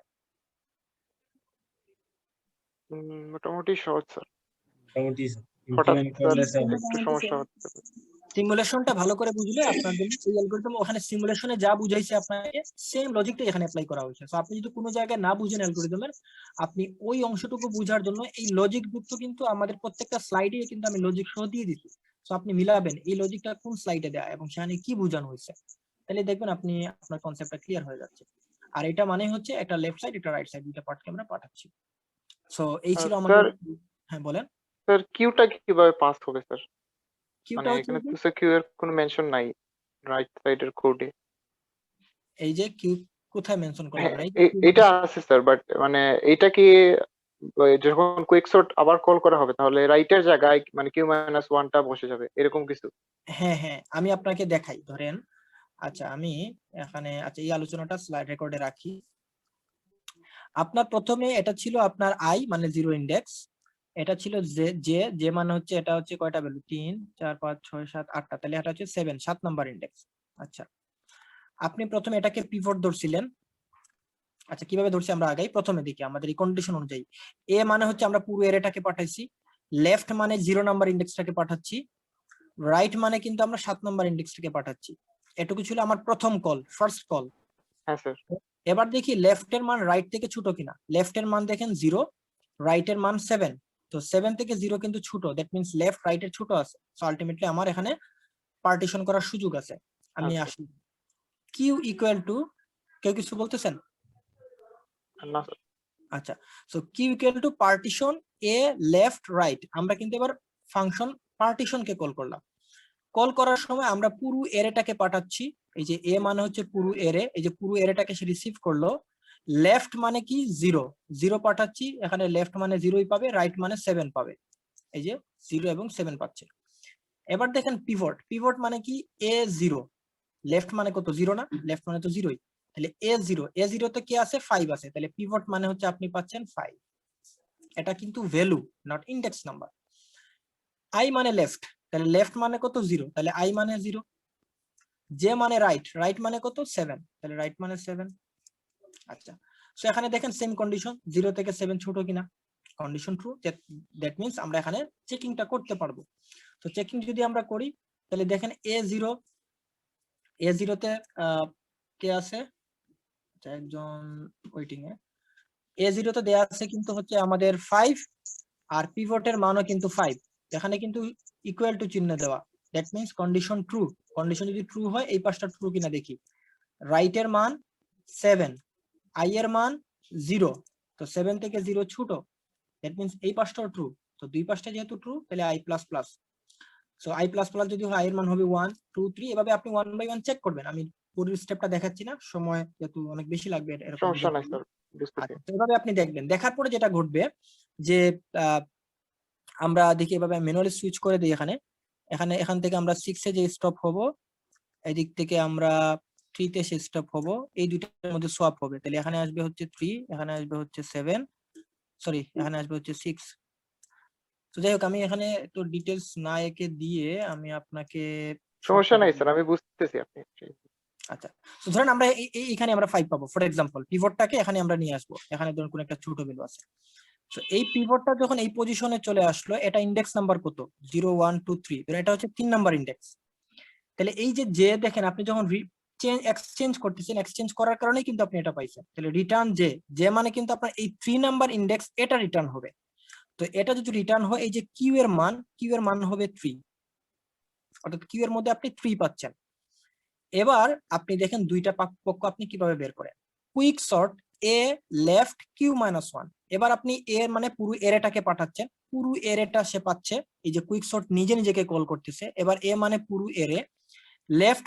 মোটামুটি সহজ স্যার। মোটামুটি হঠাৎ করলে একটু সমস্যা হচ্ছে। সিমুলেশনটা ভালো করে বুঝলে আপনার জন্য এই অ্যালগরিদম ওখানে সিমুলেশনে যা বুঝাইছে আপনাকে সেম লজিকটা এখানে অ্যাপ্লাই করা হয়েছে। সো আপনি যদি কোনো জায়গায় না বুঝেন অ্যালগরিদমের, আপনি ওই অংশটুকু বুঝার জন্য এই লজিক যুক্ত কিন্তু আমাদের প্রত্যেকটা স্লাইডে কিন্তু আমি লজিক সহ দিয়ে দিচ্ছি। সো আপনি মিলাবেন এই লজিকটা কোন স্লাইডে দেয়া এবং সেখানে কি বোঝানো হয়েছে, তাহলে দেখবেন আপনি আপনার কনসেপ্টটা ক্লিয়ার হয়ে যাচ্ছে। আর এটা মানে হচ্ছে একটা লেফট সাইড একটা রাইট সাইড দুইটা পার্টকে আমরা পাঠাচ্ছি। সো এই ছিল আমাদের। হ্যাঁ বলেন স্যার কিউটা কিভাবে পাস হবে স্যার? কিউটা মানে হচ্ছে এখানে তো কিউ এর কোনো মেনশন নাই রাইট সাইডের কোডে। এই যে কিউ কোথায় মেনশন করলাম না, এটা আছে স্যার, বাট মানে এটা কি যখন কুইক সর্ট আবার কল করা হবে তাহলে রাইটের জায়গায় মানে কিউ মাইনাস ওয়ানটা বসে যাবে এরকম কিছু? হ্যাঁ হ্যাঁ আমি আপনাকে দেখাই, ধরেন আচ্ছা আমি এখানে আচ্ছা এই আলোচনাটা স্লাইড রেকর্ডে রাখি। আপনার প্রথমে এটা ছিল আপনার আই মানে 0 ইন্ডেক্স, এটা ছিল জে জে জে মানে হচ্ছে এটা হচ্ছে কয়টা ভ্যালু 3 4 5 6 7 8টা, তাহলে এটা হচ্ছে 7 নাম্বার ইন্ডেক্স। আচ্ছা আপনি প্রথমে এটাকে পিভট ধরছিলেন। আচ্ছা কিভাবে ধরছি আমরা আগেই প্রথমে দেখি আমাদের এই কন্ডিশন অনুযায়ী। এ মানে হচ্ছে আমরা পুরো এরেটাকে পাঠাইছি, লেফট মানে 0 নাম্বার ইন্ডেক্সটাকে পাঠাচ্ছি, রাইট মানে কিন্তু আমরা 7 নাম্বার ইন্ডেক্সটাকে পাঠাচ্ছি। এটুকু ছিল আমার প্রথম কল, ফার্স্ট কল। হ্যাঁ স্যার। এবার দেখি লেফটের মান রাইট থেকে ছোট কিনা। লেফটের মান দেখেন 0, রাইটের মান 7, তো 7 থেকে 0 কিন্তু ছোট, দ্যাট মিন্স লেফট রাইটের ছোট আছে। সো আলটিমেটলি আমার এখানে পার্টিশন করার সুযোগ আছে। আমি আসি কিউ ইকুয়াল টু, কেউ কিছু বলতেছেন? না স্যার। আচ্ছা so q equal to partition A left right. আমরা কিন্তু এবার ফাংশন পার্টিশনকে কল করলাম। কল করার সময় আমরা পুরো এরেটাকে পাঠাচ্ছি। এই যে এ মানে হচ্ছে পুরো এরে, এই যে পুরো এরেটাকে সে রিসিভ করলো। লেফট মানে কি 0 0 পাঠাচ্ছি, এখানে লেফট মানে 0ই পাবে, রাইট মানে 7 পাবে। এই যে 0 এবং 7 পাচ্ছে। এবার দেখেন পিভট, পিভট মানে কি a0, লেফট মানে কত 0 না, লেফট মানে তো 0ই, তাহলে a0 তে কি আছে 5 আছে, তাহলে পিভট মানে হচ্ছে আপনি পাচ্ছেন 5। এটা কিন্তু value not index number. I মানে লেফট, তাহলে লেফট মানে কত 0, তাহলে আই মানে 0। জে মানে রাইট, রাইট মানে কত 7, তাহলে রাইট মানে 7। আচ্ছা সো এখানে দেখেন সেম কন্ডিশন, 0 থেকে 7 ছোট কিনা, কন্ডিশন ট্রু, দ্যাট মিন্স আমরা এখানে চেকিংটা করতে পারবো। তো চেকিং যদি আমরা করি তাহলে দেখেন a0 তে কে আছে, একজন ওয়েটিং এ, a0 তে দেয়া আছে কিন্তু হচ্ছে আমাদের 5 আর পিভটের মানও কিন্তু 5, এখানে কিন্তু ইকুয়াল টু চিহ্ন দেওয়া, that means condition true. Condition যদি ট্রু হয় এই পাশটা ট্রু কিনা দেখি। রাইটের মান 7, আই এর মান 0, তো 7 থেকে 0 ছোট, দ্যাট মিন্স এই পাশটাও ট্রু। তো দুই পাশটা যেহেতু ট্রু তাহলে I plus plus. So I plus plus যদি হয় আই এর মান হবে 1 2 3, এভাবে আপনি 1 বাই 1 চেক করবেন। আমি পুরো স্টেপটা দেখাচ্ছি না, সময় যেহেতু অনেক বেশি লাগবে এরকম। সমস্যা নাই স্যার, বুঝতেছি। এভাবে আপনি দেখবেন, দেখার পরে যেটা ঘটবে যে আমরা দেখি এভাবে ম্যানুয়ালি সুইচ করে দিই। এখান থেকে আমরা 6 এ যে স্টপ হব, এদিক থেকে আমরা 3 তে সে স্টপ হব, এই দুইটার মধ্যে সোয়াপ হবে। তাহলে এখানে আসবে হচ্ছে 3, এখানে আসবে হচ্ছে 7, সরি এখানে আসবে হচ্ছে 6। তো যাই হোক আমি এখানে তো ডিটেলস না একে দিয়ে আমি আপনাকে সমস্যা নাই স্যার, আমি বুঝতেছি আপনি। আচ্ছা তো ধরেন আমরা এইখানে আমরা 5 পাবো ফর एग्जांपल, পিভটটাকে এখানে আমরা নিয়ে আসবো, এখানে ধরুন কোন একটা ছোট ভ্যালু আছে। তো এই পিভটটা যখন এই পজিশনে চলে আসলো, এটা ইনডেক্স নাম্বার কত 0 1 2 3, তো এটা হচ্ছে 3 নাম্বার ইনডেক্স। তাহলে এই যে দেখেন আপনি যখন এক্সচেঞ্জ করতেছেন, এক্সচেঞ্জ করার কারণে কিন্তু আপনি এটা পাইছেন। তাহলে রিটার্ন যে মানে কিন্তু আপনার এই 3 নাম্বার ইনডেক্স এটা রিটার্ন হবে। তো এটা যদি রিটার্ন হয় এই যে কিউ এর মান হবে 3, অর্থাৎ কিউ এর মধ্যে আপনি 3 পাচ্ছেন। এবার আপনি দেখেন দুইটা পক্ষ আপনি কিভাবে বের করেন। কুইক সর্ট এ লেফট কিউ মাইনাস 1, এবার আপনি এ মানে পুরো এরেটাকে পাঠাচ্ছেন, পুরো এরেটা সে পাচ্ছে। এই যে কুইক সর্ট নিজে নিজেকে কল করতেছে। এবার এ মানে পুরো এরে, লেফট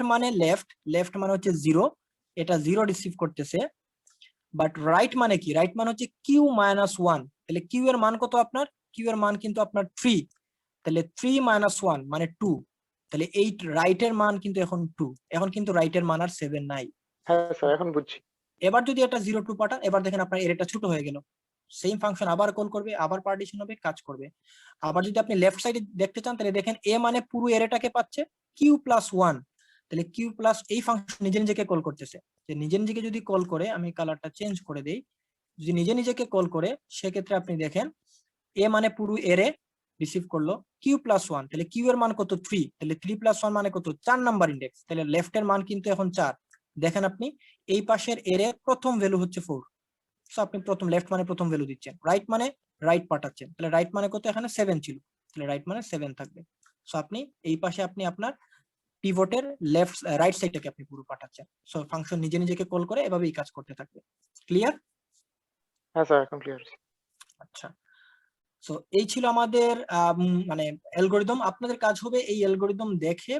মানে হচ্ছে 0, এটা 0 রিসিভ করতেছে। বাট রাইট মানে কি, রাইট মানে হচ্ছে কিউ মাইনাস 1, তাহলে কিউ এর মান কত আপনার, কিউ এর মান কিন্তু আপনার 3, তাহলে 3 মাইনাস 1 মানে 2, তাহলে এই রাইটের মান কিন্তু এখন 2, এখন কিন্তু রাইটের মান আর 7 নাই। হ্যাঁ স্যার এখন বুঝছি। এবার যদি এটা 0 2 পাঠান, এবার দেখেন আপনার এরেটা ছোট হয়ে গেল। সেম ফাংশন আবার কল করবে, আবার পার্টিশন হবে, কাজ করবে। আবার যদি আপনি লেফট সাইডে দেখতে চান তাহলে দেখেন এ মানে পুরো এরেটাকে পাচ্ছে কিউ প্লাস 1, তাহলে কিউ প্লাস এই ফাংশন নিজে নিজেকে কল করতেছে। যে নিজে নিজেকে যদি কল করে, আমি কালারটা চেঞ্জ করে দেই, যদি নিজে নিজেকে কল করে সেক্ষেত্রে আপনি দেখেন এ মানে পুরো এরে, রিসিভ করলো কিউ প্লাস 1, তাহলে কিউ এর মান কত 3, তাহলে 3 প্লাস 1 মানে কত 4 নাম্বার ইন্ডেক্স, তাহলে লেফট এর মান কিন্তু এখন 4। দেখেন আপনি এই পাশের এর প্রথম ভ্যালু হচ্ছে 4, সো আপনি প্রথম লেফট মানে প্রথম ভ্যালু দিচ্ছেন, রাইট মানে রাইট পাঠাচ্ছেন, তাহলে রাইট মানে কত এখানে 7 ছিল, তাহলে রাইট মানে 7 থাকবে। সো আপনি এই পাশে আপনি আপনার পিভটের লেফট রাইট সাইডটাকে আপনি পুরো পাঠাচ্ছেন। সো ফাংশন নিজে নিজেকে কল করে এভাবেই কাজ করতে থাকবে। ক্লিয়ার? হ্যাঁ স্যার, এখন ক্লিয়ার। আচ্ছা, সো এই ছিল আমাদের মানে অ্যালগরিদম। আপনাদের কাজ হবে এই অ্যালগরিদম দেখে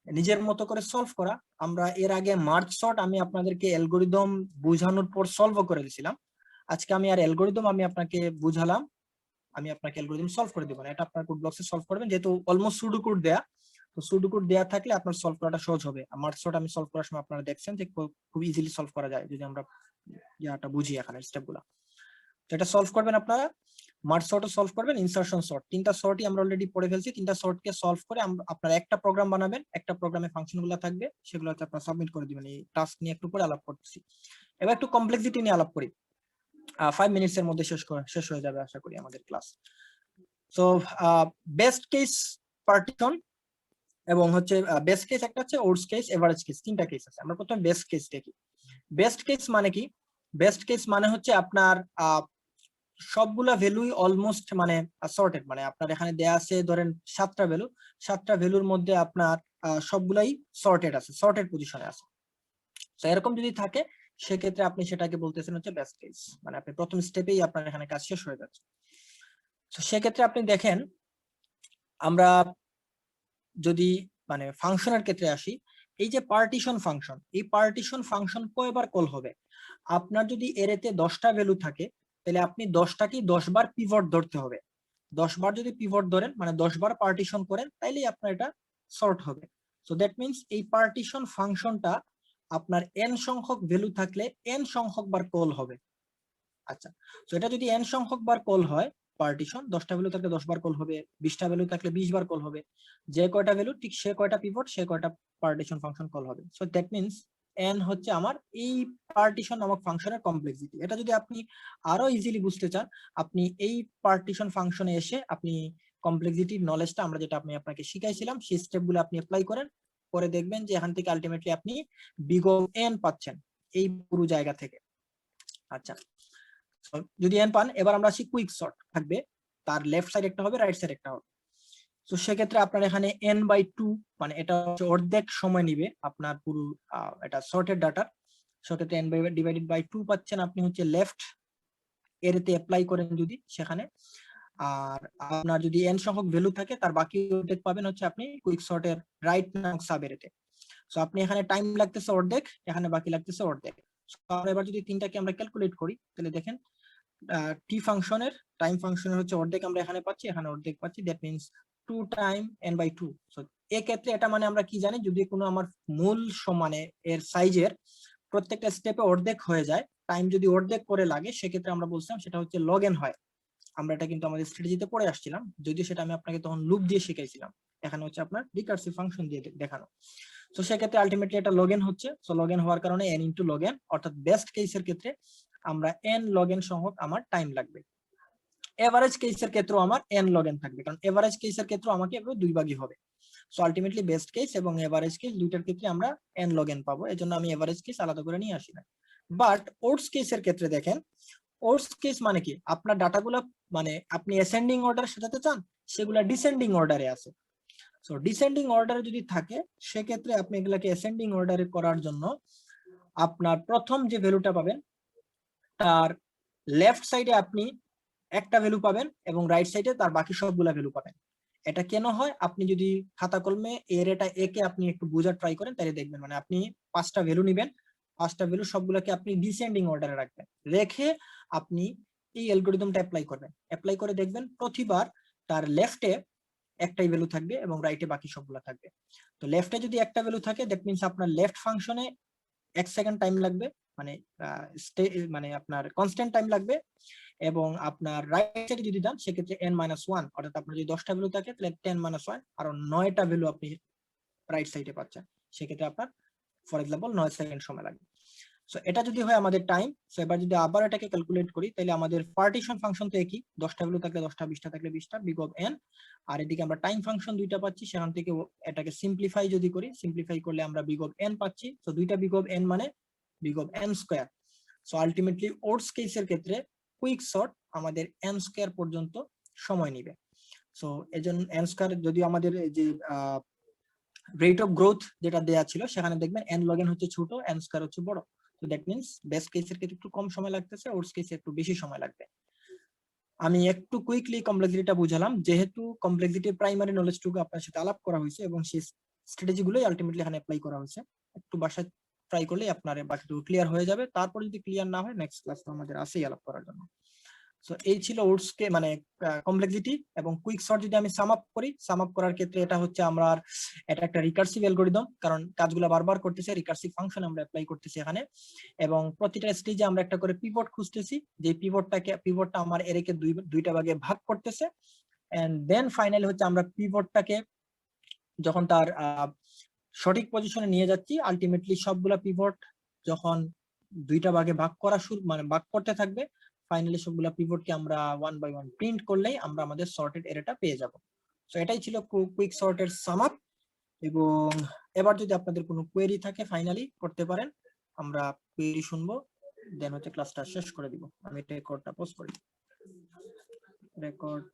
নিজের মতো করে সলভ করা। আমরা এর আগে মার্জ সর্ট আমি আপনাদেরকে অ্যালগরিদম বোঝানোর পর সলভ করে দিয়েছিলাম। আজকে আমি আর অ্যালগরিদম আমি আপনাকে বুঝালাম, আমি আপনাকে অ্যালগরিদম সলভ করে দেব না, এটা আপনার কোড ব্লকসে সলভ করবেন, যেহেতু অলমোস্ট সুডো কোড দেয়া, তো সুডো কোড দেয়া থাকলে আপনার সলভ করাটা সহজ হবে। মার্জ সর্ট আমি সলভ করার সময় আপনারা দেখছেন যে খুব ইজিলি সলভ করা যায় যদি আমরা ইয়াটা বুঝি এখানে স্টেপগুলো। তো এটা সলভ করবেন আপনারা, মার্জ সর্টও সলভ করবেন, ইনসারশন সর্ট, তিনটা সর্টই আমরা অলরেডি পড়ে ফেলছি। তিনটা সর্টকে সলভ করে আপনারা একটা প্রোগ্রাম বানাবেন, একটা প্রোগ্রামে ফাংশনগুলো থাকবে, সেগুলো হচ্ছে আপনারা সাবমিট করে দিবেন। এই টাস্ক নিয়ে একটু পরে আলাপ করতেছি। এবার একটু কমপ্লেক্সিটি নিয়ে আলাপ করি, 5 মিনিটস এর মধ্যে শেষ হয়ে যাবে আশা করি আমাদের class. So best case partition এবং হচ্ছে বেস্ট কেস একটা হচ্ছে, ওর্স্ট কেস, এভারেজ কেস, তিনটা কেস আছে। আমরা প্রথমে বেস্ট কেস দেখি। বেস্ট কেস মানে কি? বেস্ট কেস মানে হচ্ছে আপনার সবগুলা ভ্যালুই অলমোস্ট মানে সর্টেড, মানে আপনার এখানে দেয়া আছে ধরেন 7টা ভ্যালু, 7টা ভ্যালুর মধ্যে আপনার সবগুলাই সর্টেড আছে, সর্টেড পজিশনে আছে। তো এরকম যদি থাকে সেক্ষেত্রে আপনি সেটাকে বলতেছেন হচ্ছে বেস্ট কেস, মানে আপনি প্রথম স্টেপেই আপনার এখানে কাজ শেষ হয়ে যাচ্ছে। তো সেক্ষেত্রে আপনি দেখেন আমরা যদি মানে ফাংশনের ক্ষেত্রে আসি, এই যে পার্টিশন ফাংশন, এই পার্টিশন ফাংশন কয়বার কল হবে? আপনার যদি এরেতে 10টা ভ্যালু থাকে তাহলে আপনি 10টাকেই 10 বার পিভট ধরতে হবে। 10 বার যদি পিভট ধরেন মানে 10 বার পার্টিশন করেন তাইলেই আপনার এটা সর্ট হবে। সো দ্যাট মিন্স এই পার্টিশন ফাংশনটা আপনার n সংখ্যক ভ্যালু থাকলে n সংখ্যক বার কল হবে। আচ্ছা, তো এটা যদি n সংখ্যক বার কল হয়, পার্টিশন 10টা ভ্যালু থাকলে 10 বার কল হবে, 20টা ভ্যালু থাকলে 20 বার কল হবে, যে কয়টা ভ্যালু ঠিক সে কয়টা পিভট সে কয়টা পার্টিশন ফাংশন কল হবে। সো দ্যাট মিন্স n হচ্ছে আমার এই পার্টিশন নামক ফাংশনের কমপ্লেক্সিটি। এটা যদি আপনি আরো ইজিলি বুঝতে চান, আপনি এই পার্টিশন ফাংশনে এসে আপনি কমপ্লেক্সিটির নলেজটা আমরা যেটা আমি আপনাকে শিখাইছিলাম সেই স্টেপগুলো আপনি অ্যাপ্লাই করেন, পরে দেখবেন যে এখান থেকে আলটিমেটলি আপনি বিগ ও n পাচ্ছেন এই পুরো জায়গা থেকে। আচ্ছা, যদি n পান, এবার আমরা আসি কুইক সর্ট থাকবে, তার লেফট সাইড একটা হবে, রাইট সাইড একটা হবে। তো সেক্ষেত্রে আপনার এখানে n/2 মানে এটা হচ্ছে অর্ধেক সময় নিবে আপনার পুরো এটা সর্টেড ডাটার। সেক্ষেত্রে n/2 পাচ্ছেন আপনি হচ্ছে লেফট এরতে অ্যাপ্লাই করেন যদি সেখানে, আর আপনার যদি n সংখ্যক ভ্যালু থাকে তার বাকি অর্ধেক পাবেন হচ্ছে আপনি কুইক সর্টের রাইট নামক সাব এরতে। সো আপনি এখানে টাইম লাগতেছে অর্ধেক, এখানে বাকি লাগতেছে অর্ধেক। এবার যদি তিনটাকে আমরা ক্যালকুলেট করি তাহলে দেখেন টি ফাংশনের টাইম ফাংশনের হচ্ছে অর্ধেক আমরা এখানে পাচ্ছি, এখানে অর্ধেক পাচ্ছি, that means 2 time n/2। So এই ক্ষেত্রে এটা মানে আমরা কি জানি, যদি কোনো আমার মূল সমানে এর সাইজের প্রত্যেকটা স্টেপে অর্ধেক হয়ে যায়, টাইম যদি অর্ধেক করে লাগে, সেক্ষেত্রে আমরা বলছিলাম সেটা হচ্ছে log n হয়। আমরা এটা কিন্তু আমাদের স্ট্র্যাটেজিতে পড়ে আসছিলাম, যদিও সেটা আমি আপনাকে তখন লুপ দিয়ে শিখাইছিলাম, এখানে হচ্ছে আপনার রিকার্সিভ ফাংশন দিয়ে দেখানো। তো সেক্ষেত্রে আলটিমেটলি এটা log n হচ্ছে। সো log n হওয়ার কারণে n ইনটু log n, অর্থাৎ বেস্ট কেসের ক্ষেত্রে আমরা n log n সংখ্যক আমার টাইম লাগবে। এভারেজ কেসের ক্ষেত্রেও আমার n log n থাকবে, কারণ এভারেজ কেসের ক্ষেত্রে আমাকে এভাবে দুই ভাগই হবে। সো আলটিমেটলি বেস্ট কেস এবং এভারেজ কেস দুইটার ক্ষেত্রে আমরা n log n পাবো, এজন্য আমি এভারেজ কেস আলাদা করে নিয়ে আসি না। বাট ওর্স্ট কেসের ক্ষেত্রে দেখেন, ওর্স্ট কেস মানে কি, আপনার ডাটাগুলো মানে আপনি অ্যাসেন্ডিং অর্ডার সাজাতে চান, সেগুলা ডিসেন্ডিং অর্ডারে আছে। সো ডিসেন্ডিং অর্ডারে যদি থাকে সেক্ষেত্রে আপনি এগুলাকে অ্যাসেন্ডিং অর্ডারে করার জন্য আপনার প্রথম যে ভ্যালুটা পাবেন তার লেফট সাইডে আপনি একটা ভ্যালু পাবেন এবং রাইট সাইডে তার বাকি সবগুলা ভ্যালু পাবেন। এটা কেন হয়, আপনি যদি খাতা কলমে এর এটা একে আপনি একটু বোঝার ট্রাই করেন তাহলে দেখবেন, মানে আপনি 5টা ভ্যালু নেবেন, 5টা ভ্যালু সবগুলোকে আপনি ডিসেন্ডিং অর্ডারে রাখবেন, রেখে আপনি এই অ্যালগরিদমটা অ্যাপ্লাই করবেন। অ্যাপ্লাই করে দেখবেন প্রতিবার তার লেফটে একটাই ভ্যালু থাকবে এবং রাইটে বাকি সবগুলো থাকবে। তো লেফটে যদি একটা ভ্যালু থাকে দ্যাট মিন্স আপনার লেফট ফাংশনে 1 সেকেন্ড টাইম লাগবে, মানে মানে আপনার কনস্ট্যান্ট টাইম লাগবে, এবং আপনার রাইট সাইডে যদি দেন সেক্ষেত্রে n-1, অর্থাৎ আপনার যদি 10টা ভ্যালু থাকে তাহলে 10-1 আর 9টা ভ্যালু আপনি রাইট সাইডে পাচ্ছেন, সেক্ষেত্রে আপনার ফর এক্সাম্পল 9 সেকেন্ড সময় লাগবে। সো এটা যদি হয় আমাদের টাইম, সো এবার যদি আবার এটাকে ক্যালকুলেট করি তাহলে আমাদের পার্টিশন ফাংশন তো একই, 10টা ভ্যালু থাকলে 10টা, 20টা থাকলে 20টা, বিগ অফ n। আর এদিকে আমরা টাইম ফাংশন দুইটা পাচ্ছি, সেখান থেকে এটাকে সিম্পলিফাই যদি করি, সিম্পলিফাই করলে আমরা বিগ অফ n পাচ্ছি। সো দুইটা বিগ অফ n মানে big of n square. So ultimately oats কেসের ক্ষেত্রে কুইক সর্ট আমাদের n স্কয়ার পর্যন্ত সময় নেবে। সো এজন্য n স্কয়ার যদিও আমাদের যে রেট অফ গ্রোথ যেটা দেয়া ছিল সেখানে দেখবেন n log n হচ্ছে ছোট, n স্কয়ার হচ্ছে বড়। তো দ্যাট মিন্স বেস্ট কেসের ক্ষেত্রে একটু কম সময় লাগতেছে, ওটস কেসে একটু বেশি সময় লাগবে। আমি একটু কুইকলি কমপ্লেক্সিটিটা বুঝালাম, যেহেতু কমপ্লেক্সিটির প্রাইমারি নলেজটুকু আপনার সাথে আলাপ করা হয়েছে এবং সেই স্ট্র্যাটেজি গুলোই আলটিমেটলি এখানে অ্যাপ্লাই করা হয়েছে। একটু বাসায় ট্রাই করলে আপনার বাকিটুকু ক্লিয়ার হয়ে যাবে। তারপর যদি ক্লিয়ার না হয় নেক্সট ক্লাস তো আমাদের আছেই আলাপ করার জন্য। সো এই ছিল ওটস কে মানে কমপ্লেক্সিটি এবং কুইক সর্ট। যদি আমি সাম আপ করি, সাম আপ করার ক্ষেত্রে এটা হচ্ছে আমরা এটা একটা রিকার্সিভ অ্যালগরিদম, কারণ কাজগুলো বারবার করতেছে, রিকার্সিভ ফাংশন আমরা অ্যাপ্লাই করতেছি এখানে। এবং প্রতিটা স্টেজে আমরা একটা করে পিভট খুঁজতেছি, যে পিভটটা আমার এরেকে দুইটা ভাগে ভাগ করতেছে। এন্ড দেন ফাইনালি হচ্ছে আমরা পিভটটাকে যখন তার সঠিক পজিশনে নিয়ে যাচ্ছি, আলটিমেটলি সবগুলা পিভট যখন দুইটা ভাগে ভাগ করা শুরু মানে ভাগ করতে থাকবে, ফাইনালি সবগুলা পিভটকে আমরা ওয়ান বাই ওয়ান প্রিন্ট করলেই আমরা আমাদের সর্টেড এরেটা পেয়ে যাব। সো এটাই ছিল কুইক সর্টের সাম আপ। এবং এবার যদি আপনাদের কোনো কোয়েরি থাকে ফাইনালি করতে পারেন, আমরা কোয়েরি শুনবো, দেন হচ্ছে ক্লাসটা শেষ করে দিব। আমি রেকর্ডটা পজ করি, রেকর্ড